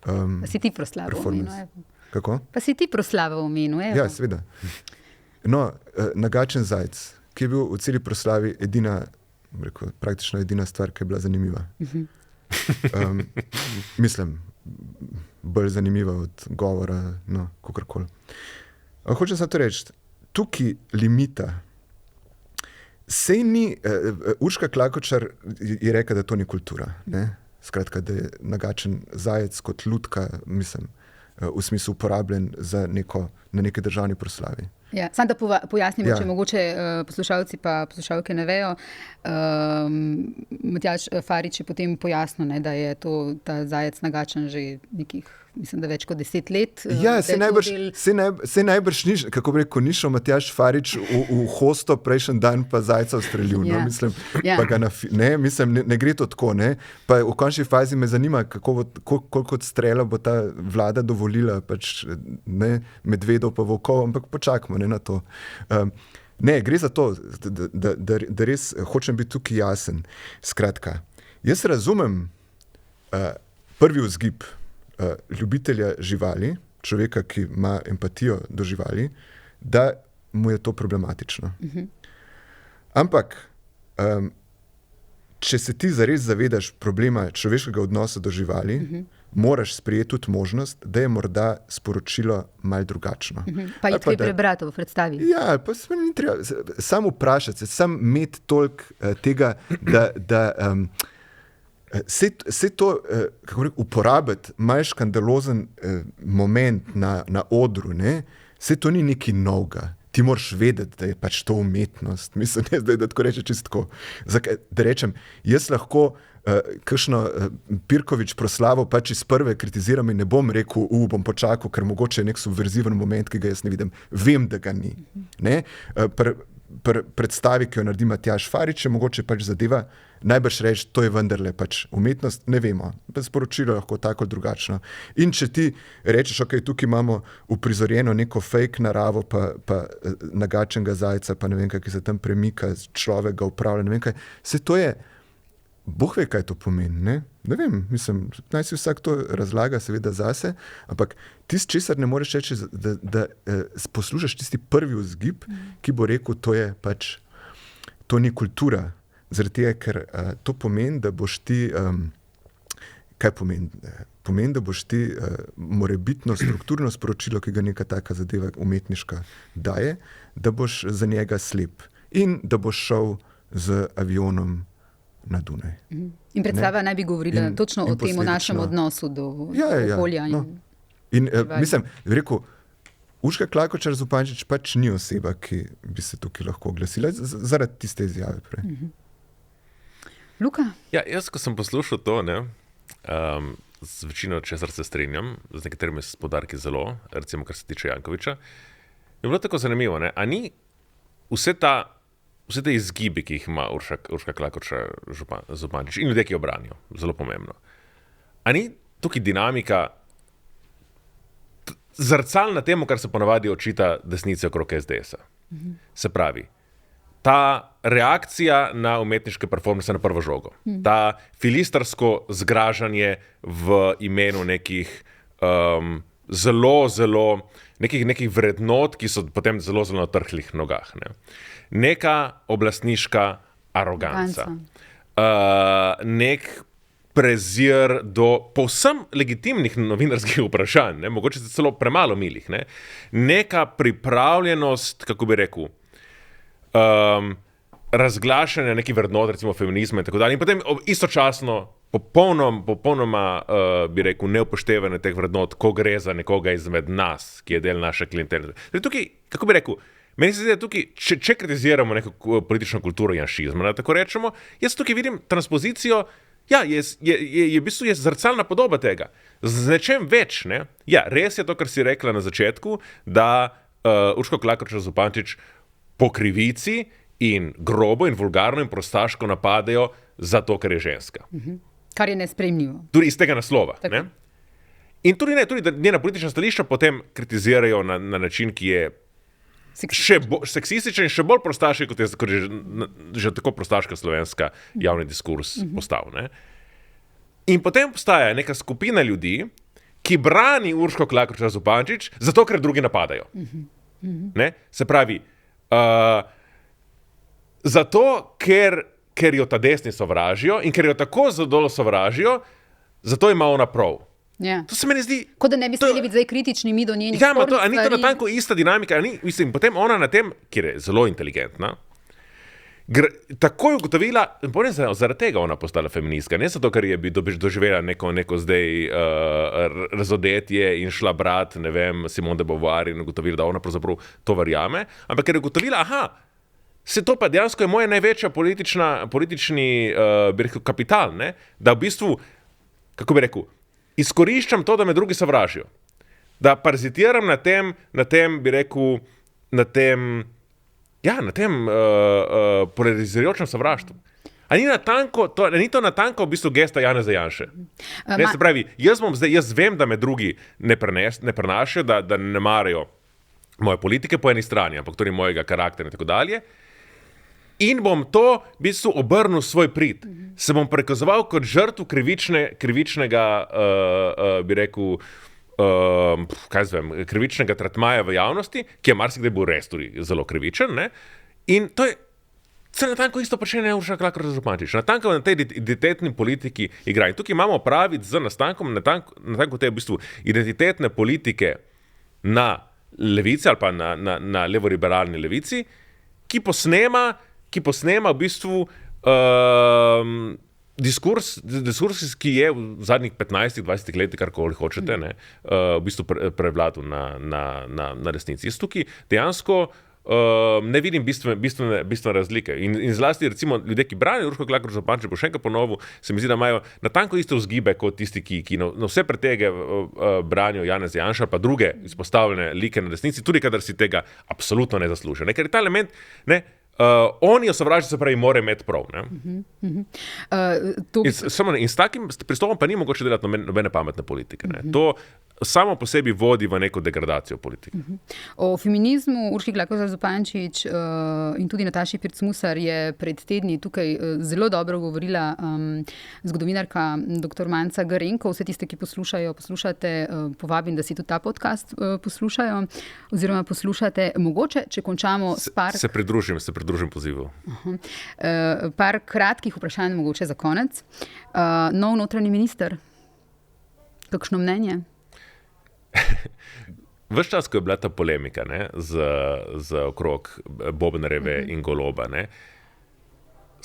Pa si ti proslaval v imenu, Kako? Pa si ti proslaval v imenu, Ja, seveda. No, nagačen zajec, ki je bil v celi proslavi edina, rekel, praktično edina stvar, ki je bila zanimiva. Mislim, bolj zanimiva od govora, no, kakorkoli. Hočem samo to reči, tukaj limita. Sej ni, Urška Klakočar je rekla, da to ni kultura. Ne? Skratka, da je nagačen zajec kot lutka, mislim, v smislu uporabljen na neki državni proslavi. Ja, samo da pojasnimo, če mogoče poslušalci pa poslušalke ne vejo. Matjaž Farič je potem pojasnil, da je ta zajec nagačen že nekih mislim, da več kot 10 let. Ja, se najbrž ni, kako bi rekel, ni šel Matjaž Farič v hosto prejšnji dan pa zajca ustrelil. Ja. No, mislim, Ja. pa ga ne gre to tako. Ne? Pa v končni fazi me zanima, koliko strela bo ta vlada dovolila, pač, ne, medvedov pa volkov, ampak počakamo na to. Ne, gre za to, da res hočem biti tukaj jasen. Skratka, jaz razumem prvi vzgib ljubitelja živali, človeka, ki ima empatijo do živali, da mu je to problematično. Ampak, če se ti zares zavedaš problema človeškega odnosa do živali, moraš sprejeti tudi možnost, da je morda sporočilo malo drugačno. Pa je kaj prebrati v predstavi. Ja, pa se ni treba samo vprašati, samo imeti toliko tega, da se to, kako rekel, uporabiti malo škandalozen moment na odru, ne? Se to ni nekaj novega. Ti moraš vedeti, da je pač to umetnost. Mislim, ne, da tako reče čisto. Da rečem, jaz lahko kakšno Pirkovič proslavo pač iz prve kritiziram in ne bom rekel, bom počakal, ker mogoče je nek subverziven moment, ki ga jaz ne vidim. Vem, da ga ni. Ne? Predstavi, ki jo naredi Matjaž Farič, je mogoče pač zadeva, najbrž reči, to je vendarle pač umetnost, ne vemo. Sporočilo je lahko tako drugačno. In če ti rečeš, ok, tukaj imamo uprizorjeno neko fake naravo, pa nagačenega zajca, pa ne vem, kaj se tam premika, človek ga upravlja, ne vem kaj. Se to je, Bog ve, kaj to pomeni, ne? Ne vem, mislim, naj si vsak to razlaga seveda zase, ampak tisti, česar ne moreš reči, da poslušaš tisti prvi vzgib, ki bo rekel, to je pač, to ni kultura. Zaradi tega, ker to pomeni, da boš ti, kaj pomeni? Pomeni, da boš ti morebitno strukturno sporočilo, ki ga neka taka zadeva umetniška daje, da boš za njega slep in da boš šel z avionom na Dunaj. In predstava naj bi govorila točno o tem, o našem odnosu do okolja. Mislim, rekel, Urška Klakočar Zupančič pač ni oseba, ki bi se tukaj lahko oglasila, zaradi tiste izjave prej. Luka? Ja, jaz, ko sem poslušal to, z večino česar se strinjam, z nekaterimi podarki zelo, recimo, kar se tiče Jankoviča, je bilo tako zanimivo, ne? A ni vse te izgibi, ki jih ima Urška Klakočar Zupančič in ljudje, ki jo branijo, zelo pomembno. A ni tukaj dinamika zrcalna temu, kar se ponavadi očita desnici okrog SDS-a. Se pravi, ta reakcija na umetniške performance na prvo žogo, ta filistarsko zgražanje v imenu nekih zelo nekih vrednot, ki so potem zelo na trhlih nogah. Neka oblastniška aroganca. Nek prezir do povsem legitimnih novinarskih vprašanj, mogoče celo premalo milih. Neka pripravljenost, kako bi rekel, razglašanja nekih vrednot, recimo feminizma in tako dalje. In potem istočasno popolnoma bi rekel, neupoštevanje teh vrednot, ko gre za nekoga izmed nas, ki je del naše klientele. Tukaj, kako bi rekel, meni se zdi, da tukaj, če kritiziramo neko politično kulturo janšizma, tako rečemo, jaz tukaj vidim transpozicijo, ja, v bistvu je zrcalna podoba tega. Z nečem več, ne? Ja, res je to, kar si rekla na začetku, da Urško Klakočar Zupančič po krivici in grobo in vulgarno in prostaško napadejo zato, ker je ženska. Kar je nesprejemljivo. Tudi iz tega naslova. Ne? In tudi da njena politična stališča potem kritizirajo na način, ki je seksističen in še bolj prostaški, kot je že tako prostaška slovenska javni diskurs postal. Ne? In potem obstaja neka skupina ljudi, ki brani Urško Klakočar Zupančič zato, ker drugi napadajo. Ne? Se pravi, zato, ker jo ta desni sovražijo in ker jo tako zelo sovražijo, zato ima ona prav. Ja. To se meni zdi... Kot da ne bi smeli biti zdaj kritični mi do njenih spornih stvari. Ja, a ni to natanko ista dinamika, mislim, potem ona na tem, kjer je zelo inteligentna, takoj ugotovila, zaradi tega ona postala feministka, ne zato, ker je bi doživela neko zdaj razodetje in šla brat, ne vem, Simone de Beauvoir in ugotovila, da ona pravzaprav to verjame, ampak ker je ugotovila, se to pa dejansko je moja največja politični bi rekel, kapital, ne? Da v bistvu, kako bi rekel, izkoriščam to, da me drugi sovražijo. Da parazitiram na tem, bi rekel, na tem polarizirajočem sovraštvu. A ni to natanko v bistvu gesta Janeza Janše? Se pravi, jaz vem, da me drugi ne prenašajo, da ne marajo moje politike po eni strani, ampak tudi mojega karakterja in tako dalje. In bom to v bistvu obrnil svoj prid. Se bom prikazoval kot žrtvu krivičnega, bi rekel, krivičnega tretmaja v javnosti, ki je marsikdaj bil res tudi zelo krivičen. Ne? In to je natanko isto počne Urša Klakočar Zupančič. Natanko na tej identitetni politiki igra. In tukaj imamo opraviti z nastankom natanko te v bistvu identitetne politike na levici ali pa na levoliberalni levici, ki posnema v bistvu diskurs, ki je v zadnjih 15-20 letih, karkoli hočete, v bistvu prevladal na resnici. Jaz tukaj dejansko ne vidim bistvene razlike. In zlasti recimo ljudje, ki branijo Urško Klakočar Zupančič, še enkrat ponovil, se mi zdi, da imajo natanko iste vzgibe kot tisti, ki na vse pretege branijo Janeza Janša pa druge izpostavljene like na desnici, tudi kadar si tega absolutno ne zaslužijo. Ker je ta element, oni jo sovražijo, se pravi, morajo imeti prav. In s takim pristopom pa ni mogoče delati nobene pametne politike. To samo po sebi vodi v neko degradacijo politike. O feminizmu Urški Klakočar Zupančič in tudi Nataši Pirc Musar je pred tedni tukaj zelo dobro govorila zgodovinarka dr. Manca Garenko. Vse tiste, ki poslušate, povabim, da si tudi ta podcast poslušajo oziroma poslušate. Mogoče, če končamo s par... Se pridružim pozivu. Par kratkih vprašanj mogoče za konec. Nov notranji minister, kakšno mnenje? Ves čas, ko je bila ta polemika z okrog Bobnarjeve in Goloba,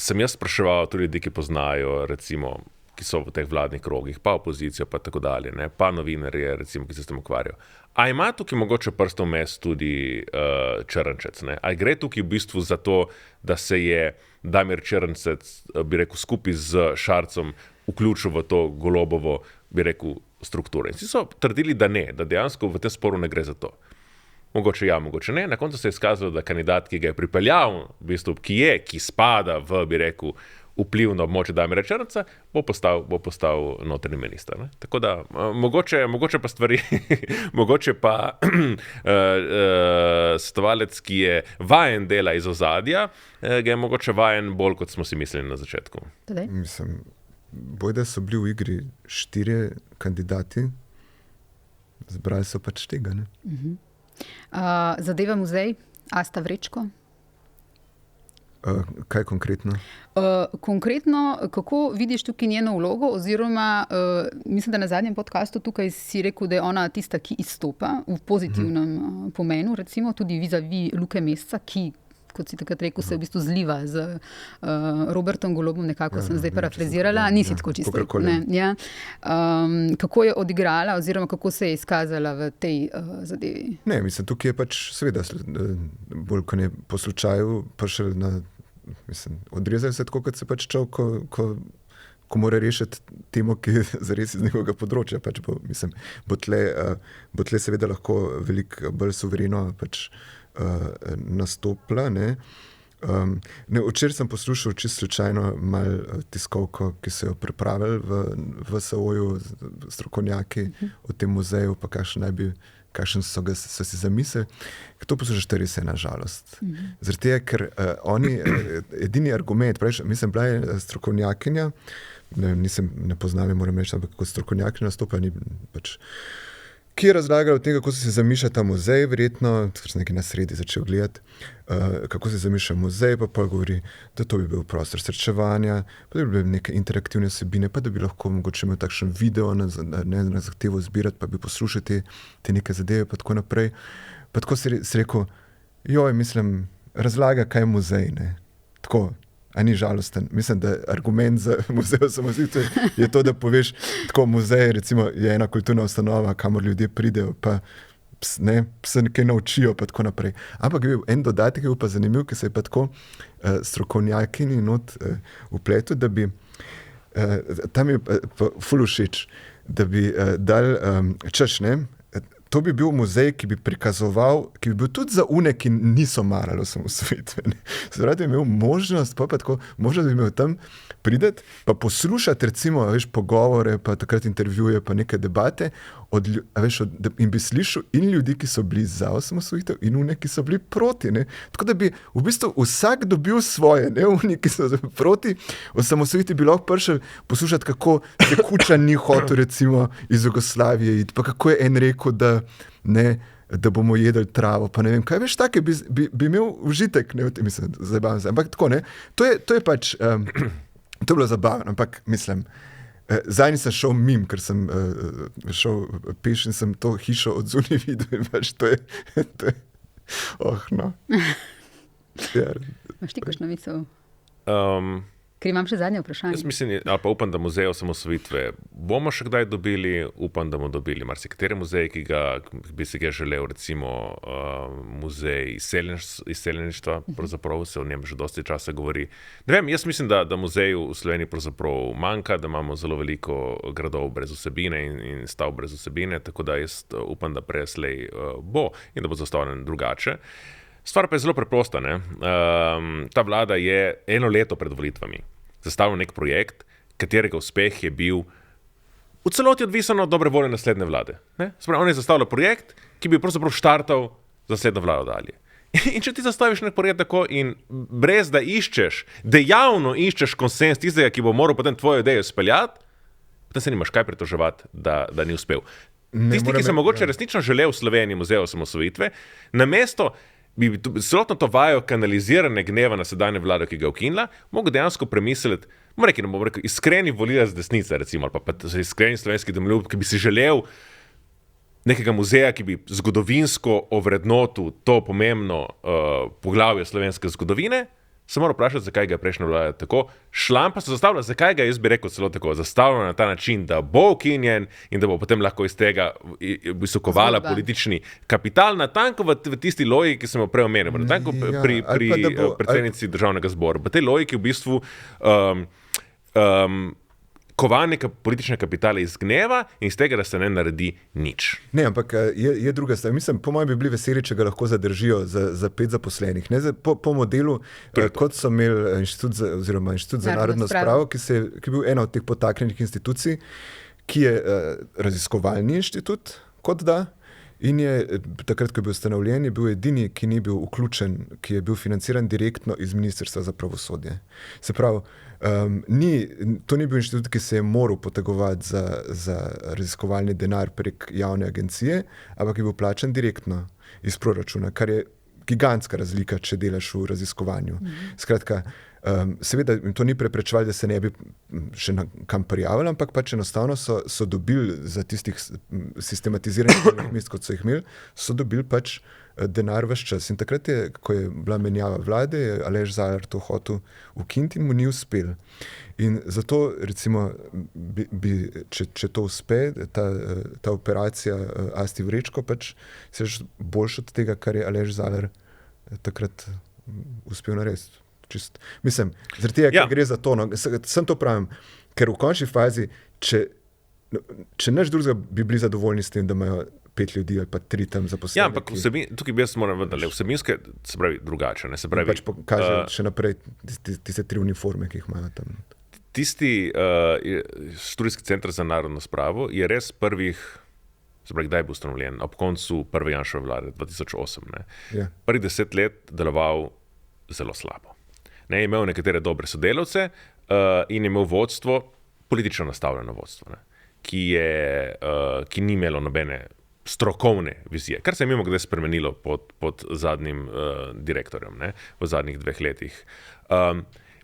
sem jaz spraševal tudi ljudi, ki poznajo, recimo, ki so v teh vladnih krogih, pa opozicijo, pa tako dalje, pa novinarje, recimo, ki se s tem ukvarjajo. A ima tukaj mogoče prstov vmes tudi Črnčec? A gre tukaj v bistvu za to, da se je Damir Črnčec, bi rekel, skupaj z Šarcem vključil v to Golobovo, bi rekel, strukture. In vsi so trdili, da ne, da dejansko v tem sporu ne gre za to. Mogoče ja, mogoče ne. Na koncu se je izkazalo, da kandidat, ki ga je pripeljal, v bistvu, ki spada v, bi rekel, vpliv na območje Damira Črnca, bo postal notranji minister. Tako da, mogoče pa stvari, mogoče pa svetovalec, ki je vajen dela iz ozadja, ga je mogoče vajen bolj, kot smo si mislili na začetku. Mislim, bojda so bili v igri 4 kandidati, zbrali so pač tega. Zadeva muzej, Asta Vrečko? Kaj konkretno? Konkretno, kako vidiš tukaj njeno vlogo, oziroma mislim, da na zadnjem podcastu tukaj si rekel, da je ona tista, ki izstopa v pozitivnem pomenu, recimo tudi vis-a-vis Luke Mesca, ki, kot si takrat rekel, se v bistvu zliva z Robertom Golobom, nekako sem zdaj parafrazirala, nisi tako čisto. Kako je odigrala oziroma kako se je izkazala v tej zadevi? Ne, mislim, tukaj je pač seveda bolj kot ne po slučaju prišel na, mislim, odrezali se tako, kot se pač čov, ko mora rešiti temo, ki je zares iz njegovega področja. Pač bo tle seveda lahko veliko bolj suvereno pač nastopila. Včeraj sem poslušal čisto slučajno malo tiskovko, ki so jo pripravili v VSO-ju strokovnjaki o tem muzeju, pa kakšen so si zamislili. To poslušaš, to res je na žalost. Zaradi tega, ker oni, edini argument, mislim, bila je strokovnjakinja, ne poznam, moram reči, ampak kako strokovnjakinja nastopa, ni pač, ki je razlagala o tem, kako se zamišlja ta muzej, verjetno, ker sem nekaj na sredi začel gledati, kako se zamišlja muzej, pa govori, da to bi bil prostor srečevanja, pa da bi bile neke interaktivne vsebine, pa da bi lahko mogoče imel takšen video na zahtevo zbirati, pa bi poslušati te neke zadeve, pa tako naprej. Pa tako si rekel, mislim, razlaga, kaj je muzej, Tako, a ni žalosten. Mislim, da argument za muzej osamosvojitve je to, da poveš, tako muzej, recimo, je ena kulturna ustanova, kamor ljudje pridejo, pa se nekaj naučijo, pa tako naprej. Ampak je bil en dodatek, ki je bil pa zanimiv, ki se je pa tako strokovnjakini not vpletel, da bi, tam je pa ful všeč, dal češ, ne? To bi bil muzej, ki bi prikazoval, ki bi bil tudi za une, ki niso marali osamosvojitve. Zaradi bi imel možnost, možnost bi imel tam prideti, pa poslušati recimo, pogovore, pa takrat intervjuje, pa neke debate, in bi slišal in ljudi, ki so bili za osamosvojitev, in une, ki so bili proti. Ne? Tako da bi v bistvu vsak dobil svoje, ne? Oni, ki so proti osamosvojitvi, bi lahko prišel poslušati, kako se Kučan ni hotel recimo iz Jugoslavije iti, pa kako je en rekel, da bomo jedli travo, pa ne vem, kaj veš, take bi imel užitek, ne, mislim, zabavam se, ampak tako, ne, to je pač, to je bilo zabavno, ampak mislim, zdaj nisem šel mim, ker sem šel peš in sem to hišo od zunaj videl in pač to je, no. Imaš ti kakšno misel? Ker imam še zadnje vprašanje. Jaz mislim, ali pa upam, da muzej osamosvojitve bomo še kdaj dobili, upam, da bomo dobili marsikateri muzej, ki bi si ga želel, recimo muzej izseljeništva, pravzaprav se o njem že dosti časa govori. Ne vem, jaz mislim, da muzeju v Sloveniji pravzaprav manjka, da imamo zelo veliko gradov brez vsebine in stav brez vsebine, tako da jaz upam, da preslej bo in da bo zastavljen drugače. Stvar pa je zelo preprosta, ne? Ta vlada je eno leto pred volitvami zastavil nek projekt, katerega uspeh je bil v celoti odvisen od dobre volje naslednje vlade. On je zastavil projekt, ki bi pravzaprav štartal za naslednjo vlado dalje. In če ti zastaviš nek projekt tako in brez da dejavno iščeš konsens tistega, ki bo moral potem tvojo idejo speljati, potem se nimaš kaj pritoževati, da ni uspel. Tisti, ki se mogoče resnično želel v Sloveniji muzeja osamosvojitve, namesto bi celotno to vajo kanalizirane gneva na sedanje vlado, ki ga ukinila, mogo dejansko premisliti, bomo rekel, iskreni volilec z desnice, recimo, ali pa iskreni slovenski domoljub, ki bi si želel nekega muzeja, ki bi zgodovinsko ovrednotil to pomembno poglavje slovenske zgodovine, se mora vprašati, zakaj ga je prejšnja vlada tako šlampa se zastavlja, zakaj ga jaz bi rekel celo tako zastavljeno na ta način, da bo ukinjen in da bo potem lahko iz tega visokovala politični kapital, natanko v tisti logiki, ki sem jo prej omenil, natanko pri predsednici državnega zbora. V tej logiki v bistvu kovanje politične kapitale iz gneva in iz tega, da se ne naredi nič. Ne, ampak je druga stvar. Mislim, po mojem bi bili veseli, če ga lahko zadržijo za 5 zaposlenih. Ne? Po modelu, kot so imeli Inštitut za narodno spravo, ki je bil ena od teh potaknjenih institucij, ki je raziskovalni inštitut, kot da, in je takrat, ko je bil ustanovljen, je bil edini, ki ni bil vključen, ki je bil financiran direktno iz Ministrstva za pravosodje. Se pravi, to ni bil inštitut, ki se je moral potegovati za raziskovalni denar prek javne agencije, ampak je bil plačan direktno iz proračuna, kar je gigantska razlika, če delaš v raziskovanju. Skratka, seveda to ni preprečevalo, da se ne bi še kam prijavili, ampak pač enostavno so dobili za tistih sistematiziranih mest, kot so jih imeli, so dobili pač denar ves čas. In takrat je, ko je bila menjava vlade, je Aleš Zalar to hotel ukiniti in mu ni uspel. In zato, recimo, če to uspe, ta operacija Asti Vrečko, pač se je boljše od tega, kar je Aleš Zalar takrat uspel narediti. Mislim, zaradi tega, ker gre za to, sem to pravim, ker v končni fazi, če nič drugega bi bili zadovoljni s tem, da imajo 5 ljudi ali pa 3 tam zaposleni. Ja, ampak tukaj bi jaz moram vendarle vsebinske, se pravi drugače. Ne, se pravi, pač pokaže še naprej tiste 3 uniforme, ki jih imajo tam. Tisti študijski center za narodno spravo je res prvih, se pravi, kdaj je bil ustanovljen, ob koncu prve Janševe vlade 2008. Ne. Ja. Prvih 10 let deloval zelo slabo. Ne, je imel nekatere dobre sodelavce in je imel vodstvo, politično nastavljeno vodstvo, ne, ki ni imelo nobene strokovne vizije, kar se je mimogrede spremenilo pod zadnjim direktorjem, ne, v zadnjih 2 letih.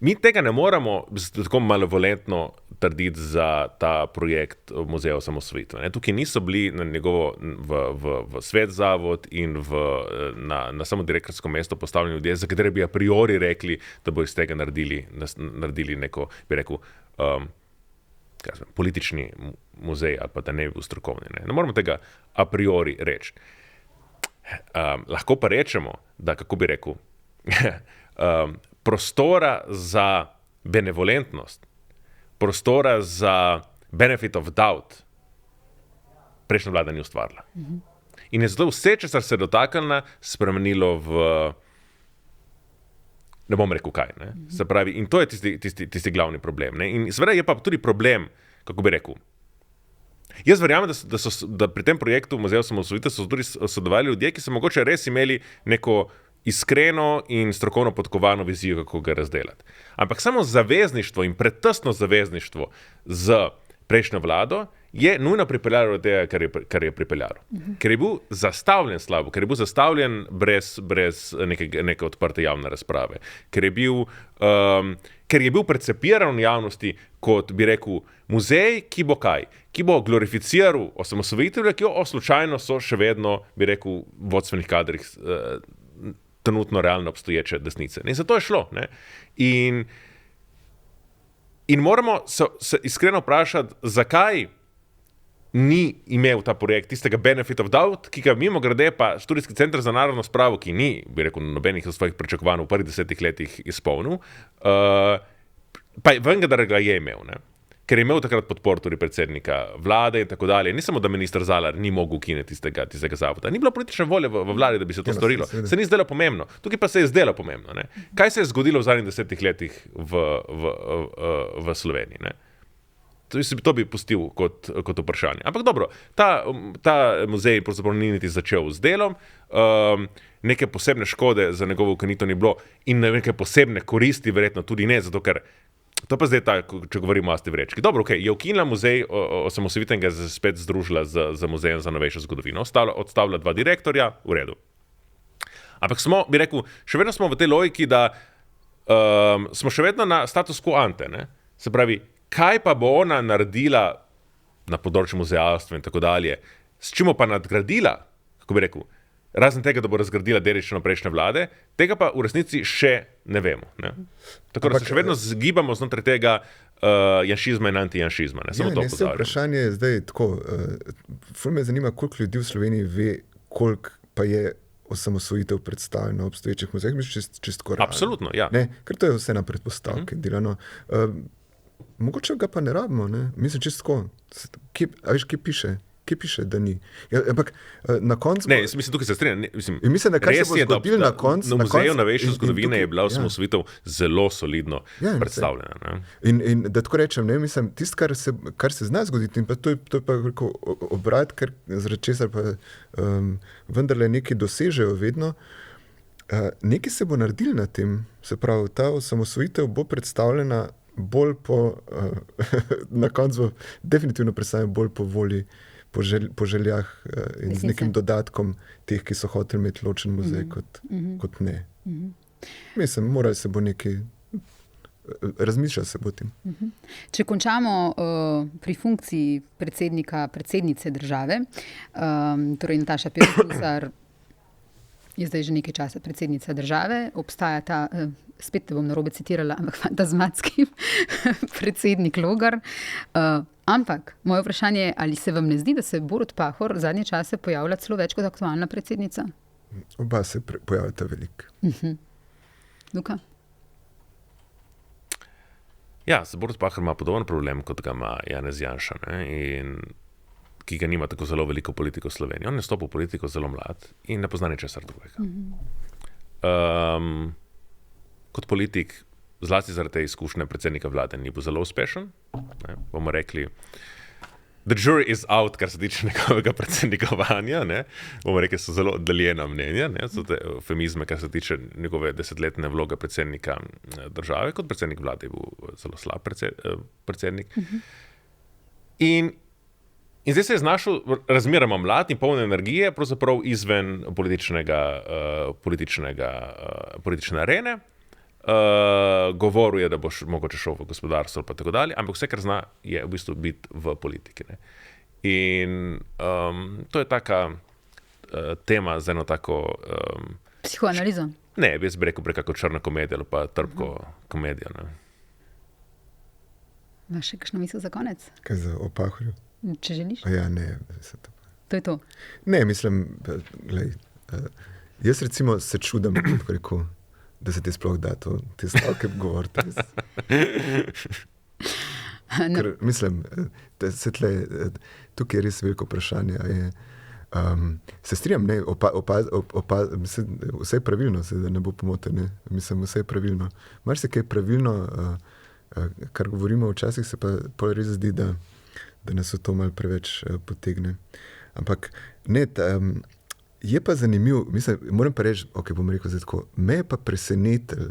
Mi tega ne moramo tako malevolentno trditi za ta projekt muzeja osamosvojitve. Tukaj niso bili na njegovo v svet zavod in na samo direktorsko mesto postavljeni ljudje, za katere bi a priori rekli, da bo iz tega naredili neko, bi rekel, politični muzej ali pa da ne bi bil strokovni. Ne moramo tega a priori reči. Lahko pa rečemo, da, kako bi rekel, prostora za benevolentnost, prostora za benefit of doubt prejšnja vlada ni ustvarila. In je zato vse, česar se je dotaknila, spremenilo v, ne bom rekel kaj. Ne? Se pravi, in to je tisti glavni problem. Ne? In seveda je pa tudi problem, kako bi rekel, jaz verjamem, da pri tem projektu Muzeja osamosvojitve so tudi sodelovali ljudje, ki so mogoče res imeli neko iskreno in strokovno podkovano vizijo, kako ga razdelati. Ampak samo zavezništvo in pretesno zavezništvo z prejšnjo vlado je nujno pripeljalo do tega, kar je pripeljalo. Ker je bil zastavljen slabo, ker je bil zastavljen brez neke odprte javne razprave, ker je bil percepiran v javnosti kot, bi rekel, muzej, ki bo kaj? Ki bo glorificiral osamosvojitelje, ki slučajno so še vedno, bi rekel, v vodstvenih kadrih trenutno realno obstoječe desnice. In zato je šlo. Ne? In moramo se iskreno vprašati, zakaj ni imel ta projekt tistega benefit of doubt, ki ga mimo grede pa Študijski center za narodno spravo, ki ni, bi rekel, nobenih svojih pričakovanj v prvih 10 letih izpolnil, pa vendar ga je imel. Ne? Ker je imel takrat podpor tudi predsednika vlade in tako dalje. Ni samo, da minister Zalar ni mogel ukiniti tistega zavoda. Ni bilo politične volje v vladi, da bi se to storilo. Se ni zdelo pomembno. Tukaj pa se je zdelo pomembno. Ne? Kaj se je zgodilo v zadnjih 10 letih v Sloveniji? Ne? To bi pustil kot vprašanje. Ampak dobro, ta muzej pravzaprav ni niti začel z delom, neke posebne škode za njegovo ukinitev ni bilo in neke posebne koristi verjetno tudi ne, zato ker to pa zdaj če govorimo o Asti Vrečki. Dobro, okay, je ukinila muzej osamosvojitve in ga spet združila z muzejem za novejšo zgodovino. Odstavila 2 direktorja, v redu. Ampak bi rekel, še vedno smo v tej logiki, da smo še vedno na status quo ante. Ne? Se pravi, kaj pa bo ona naredila na področju muzealstva in tako dalje, s čim pa nadgradila, kako bi rekel, razen tega, da bo razgradila dediščino prejšnje vlade, tega pa v resnici še ne vemo. Ne? Tako da se še vedno zgibamo znotraj tega janšizma in antijanšizma. Samo to pozabljamo. Vprašanje je zdaj tako, ful me zanima, koliko ljudi v Sloveniji ve, koliko pa je osamosvojitev predstavljeno v obstoječih muzejih, mislim, čisto realno. Absolutno, ja. Ne? Ker to je vse na predpostavke delano. Mogoče ga pa ne rabimo, ne? Mislim, čisto tako. A veš, kje piše, da ni. Ja, ampak na koncu... Ne, mislim, tukaj se strinjam. Mislim, da kar se bo zgodilo na koncu... Na Muzeju novejše zgodovine je bila osamosvojitev zelo solidno predstavljena. Ne? In da tako rečem, ne, mislim, tisto, kar se zna zgoditi, in pa to je pa obrat, zaradi česar pa vendarle nekaj dosežejo vedno, nekaj se bo naredilo na tem. Se pravi, ta osamosvojitev bo predstavljena bolj na koncu definitivno predstavljena bolj po volji, po željah in z nekim dodatkom teh, ki so hoteli imeti ločen muzej kot ne. Mislim, morali se bo nekaj, razmišljati se bo tem. Če končamo pri funkciji predsednice države, torej Nataša Pirc Musar je zdaj že nekaj časa predsednica države, obstaja ta, spet te bom narobe citirala, ampak fantazmatski predsednik Logar. Ampak moje vprašanje je, ali se vam ne zdi, da se Borut Pahor zadnje čase pojavlja celo več kot aktualna predsednica? Oba se pojavljata veliko. Luka? Ja, Borut Pahor ima podoben problem, kot ga ima Janez Janša, ne? In ki ga nima tako zelo veliko politiko v Sloveniji. On je stopil v politiko zelo mlad in ne pozna ničesar drugega. Kot politik, zlasti zaradi te izkušnje predsednika vlade, ni bil zelo uspešen. Ne? Bomo rekli, the jury is out, kar se tiče njegovega predsednikovanja. Ne? Bomo rekli, so zelo oddaljena mnenja, ne? So te eufemizme, kar se tiče njegove 10-letne vloge predsednika države. Kot predsednik vlade je bil zelo slab predsednik. In zdaj se je znašel razmeroma mlad in poln energije, pravzaprav izven politične arene. Govoril je, da bo mogoče šel v gospodarstvo pa tako dalje, ampak vse, kar zna, je v bistvu biti v politiki. Ne? In to je taka tema z eno tako... Psihoanalizo? Ne, jaz bi rekel preko črna komedija ali pa trpko komedija. Ne? Imaš še kakšno misel za konec? Kaj za o Pahorju? Če želiš? Ja, ne. To je to? Ne, mislim, glej, jaz recimo se čudem, kako rekel, da se ti sploh da te stavke govoriti. Ker, mislim, tukaj je res veliko vprašanje. Se strinjam, vse je pravilno, da ne bo pomote. Mislim, vse je pravilno. Marsikaj je pravilno, kar govorimo včasih, se pa res zdi, da nas to malo preveč potegne. Ampak ne, je pa zanimiv, mislim, moram pa reči, bom rekel zdaj tako, me je pa presenetil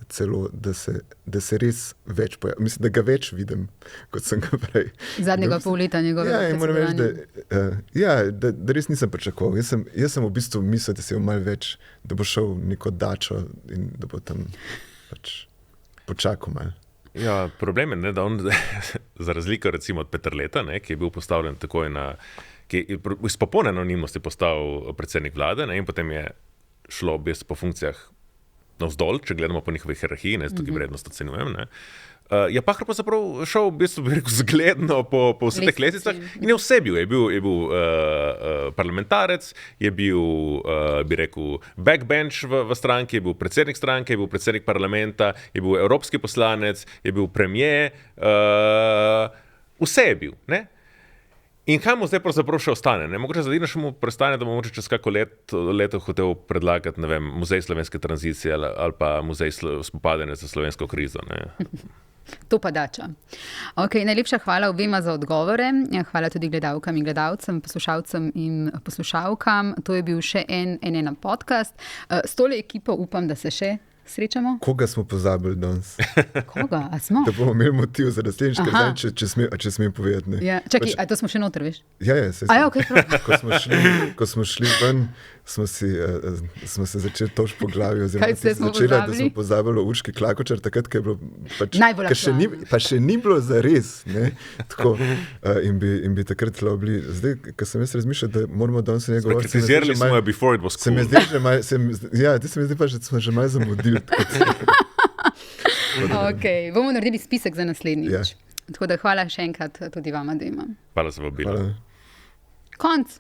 celo, da se res več pojavlja. Mislim, da ga več vidim, kot sem ga prej. Zadnjega pol leta njegovega predsedovanja. Da res nisem pričakoval. Jaz sem v bistvu mislil, da se je malo več, da bo šel neko dačo in da bo tam pač počakal malo. Ja, problem je, da on za razliko recimo od Peterleta, ki je bil postavljen takoj ki je iz popolne anonimnosti postal predsednik vlade, in potem je šlo v bistvu po funkcijah navzdol, če gledamo po njihovi hierarhiji, tukaj vrednost ocenjujem. Je Pahor pa zapravo šel v bistvu, bi rekel, zgledno po vseh teh lestvicah in je vse bil. Je bil parlamentarec, je bil, bi rekel, backbench v stranki, je bil predsednik stranke, je bil predsednik parlamenta, je bil evropski poslanec, je bil premier, vse je bil, ne? In kaj mu zdaj pravzaprav še ostane? Mogoče zadnje še mu prestane, da bo mogoče čez kako leto hotel predlagati, ne vem, muzej slovenske tranzicije ali pa muzej spopadanja za slovensko krizo. Ne? To pa dača. Najlepša hvala obema za odgovore. Hvala tudi gledalkam in gledalcem, poslušalcem in poslušalkam. To je bil še en podcast. S tole ekipo upam, da se še srečamo. Koga smo pozabili danes? Koga? A smo? Da bomo imeli motiv za naslednjič, če smem povedati. Ja. Čakaj, a to smo še noter, veš? Ja, Okay, ko smo šli ven, smo se začeli toč po glavi, Kaj ste smo pozabili? Da smo pozabili o Urški Klakočar, takrat, ko je bilo najbolj aktualno. Pa še ni bilo zares. Tako, in bi takrat bili. Zdaj, ko sem jaz razmišljal, da moramo danes nekaj govoriti. Kritizirali smo jo before it was cool. Se mi zdi, da smo že malo zamudili. Bomo naredili spisek za naslednjič. Tako da hvala še enkrat tudi vama, da imam. Hvala za vabilo. Konc.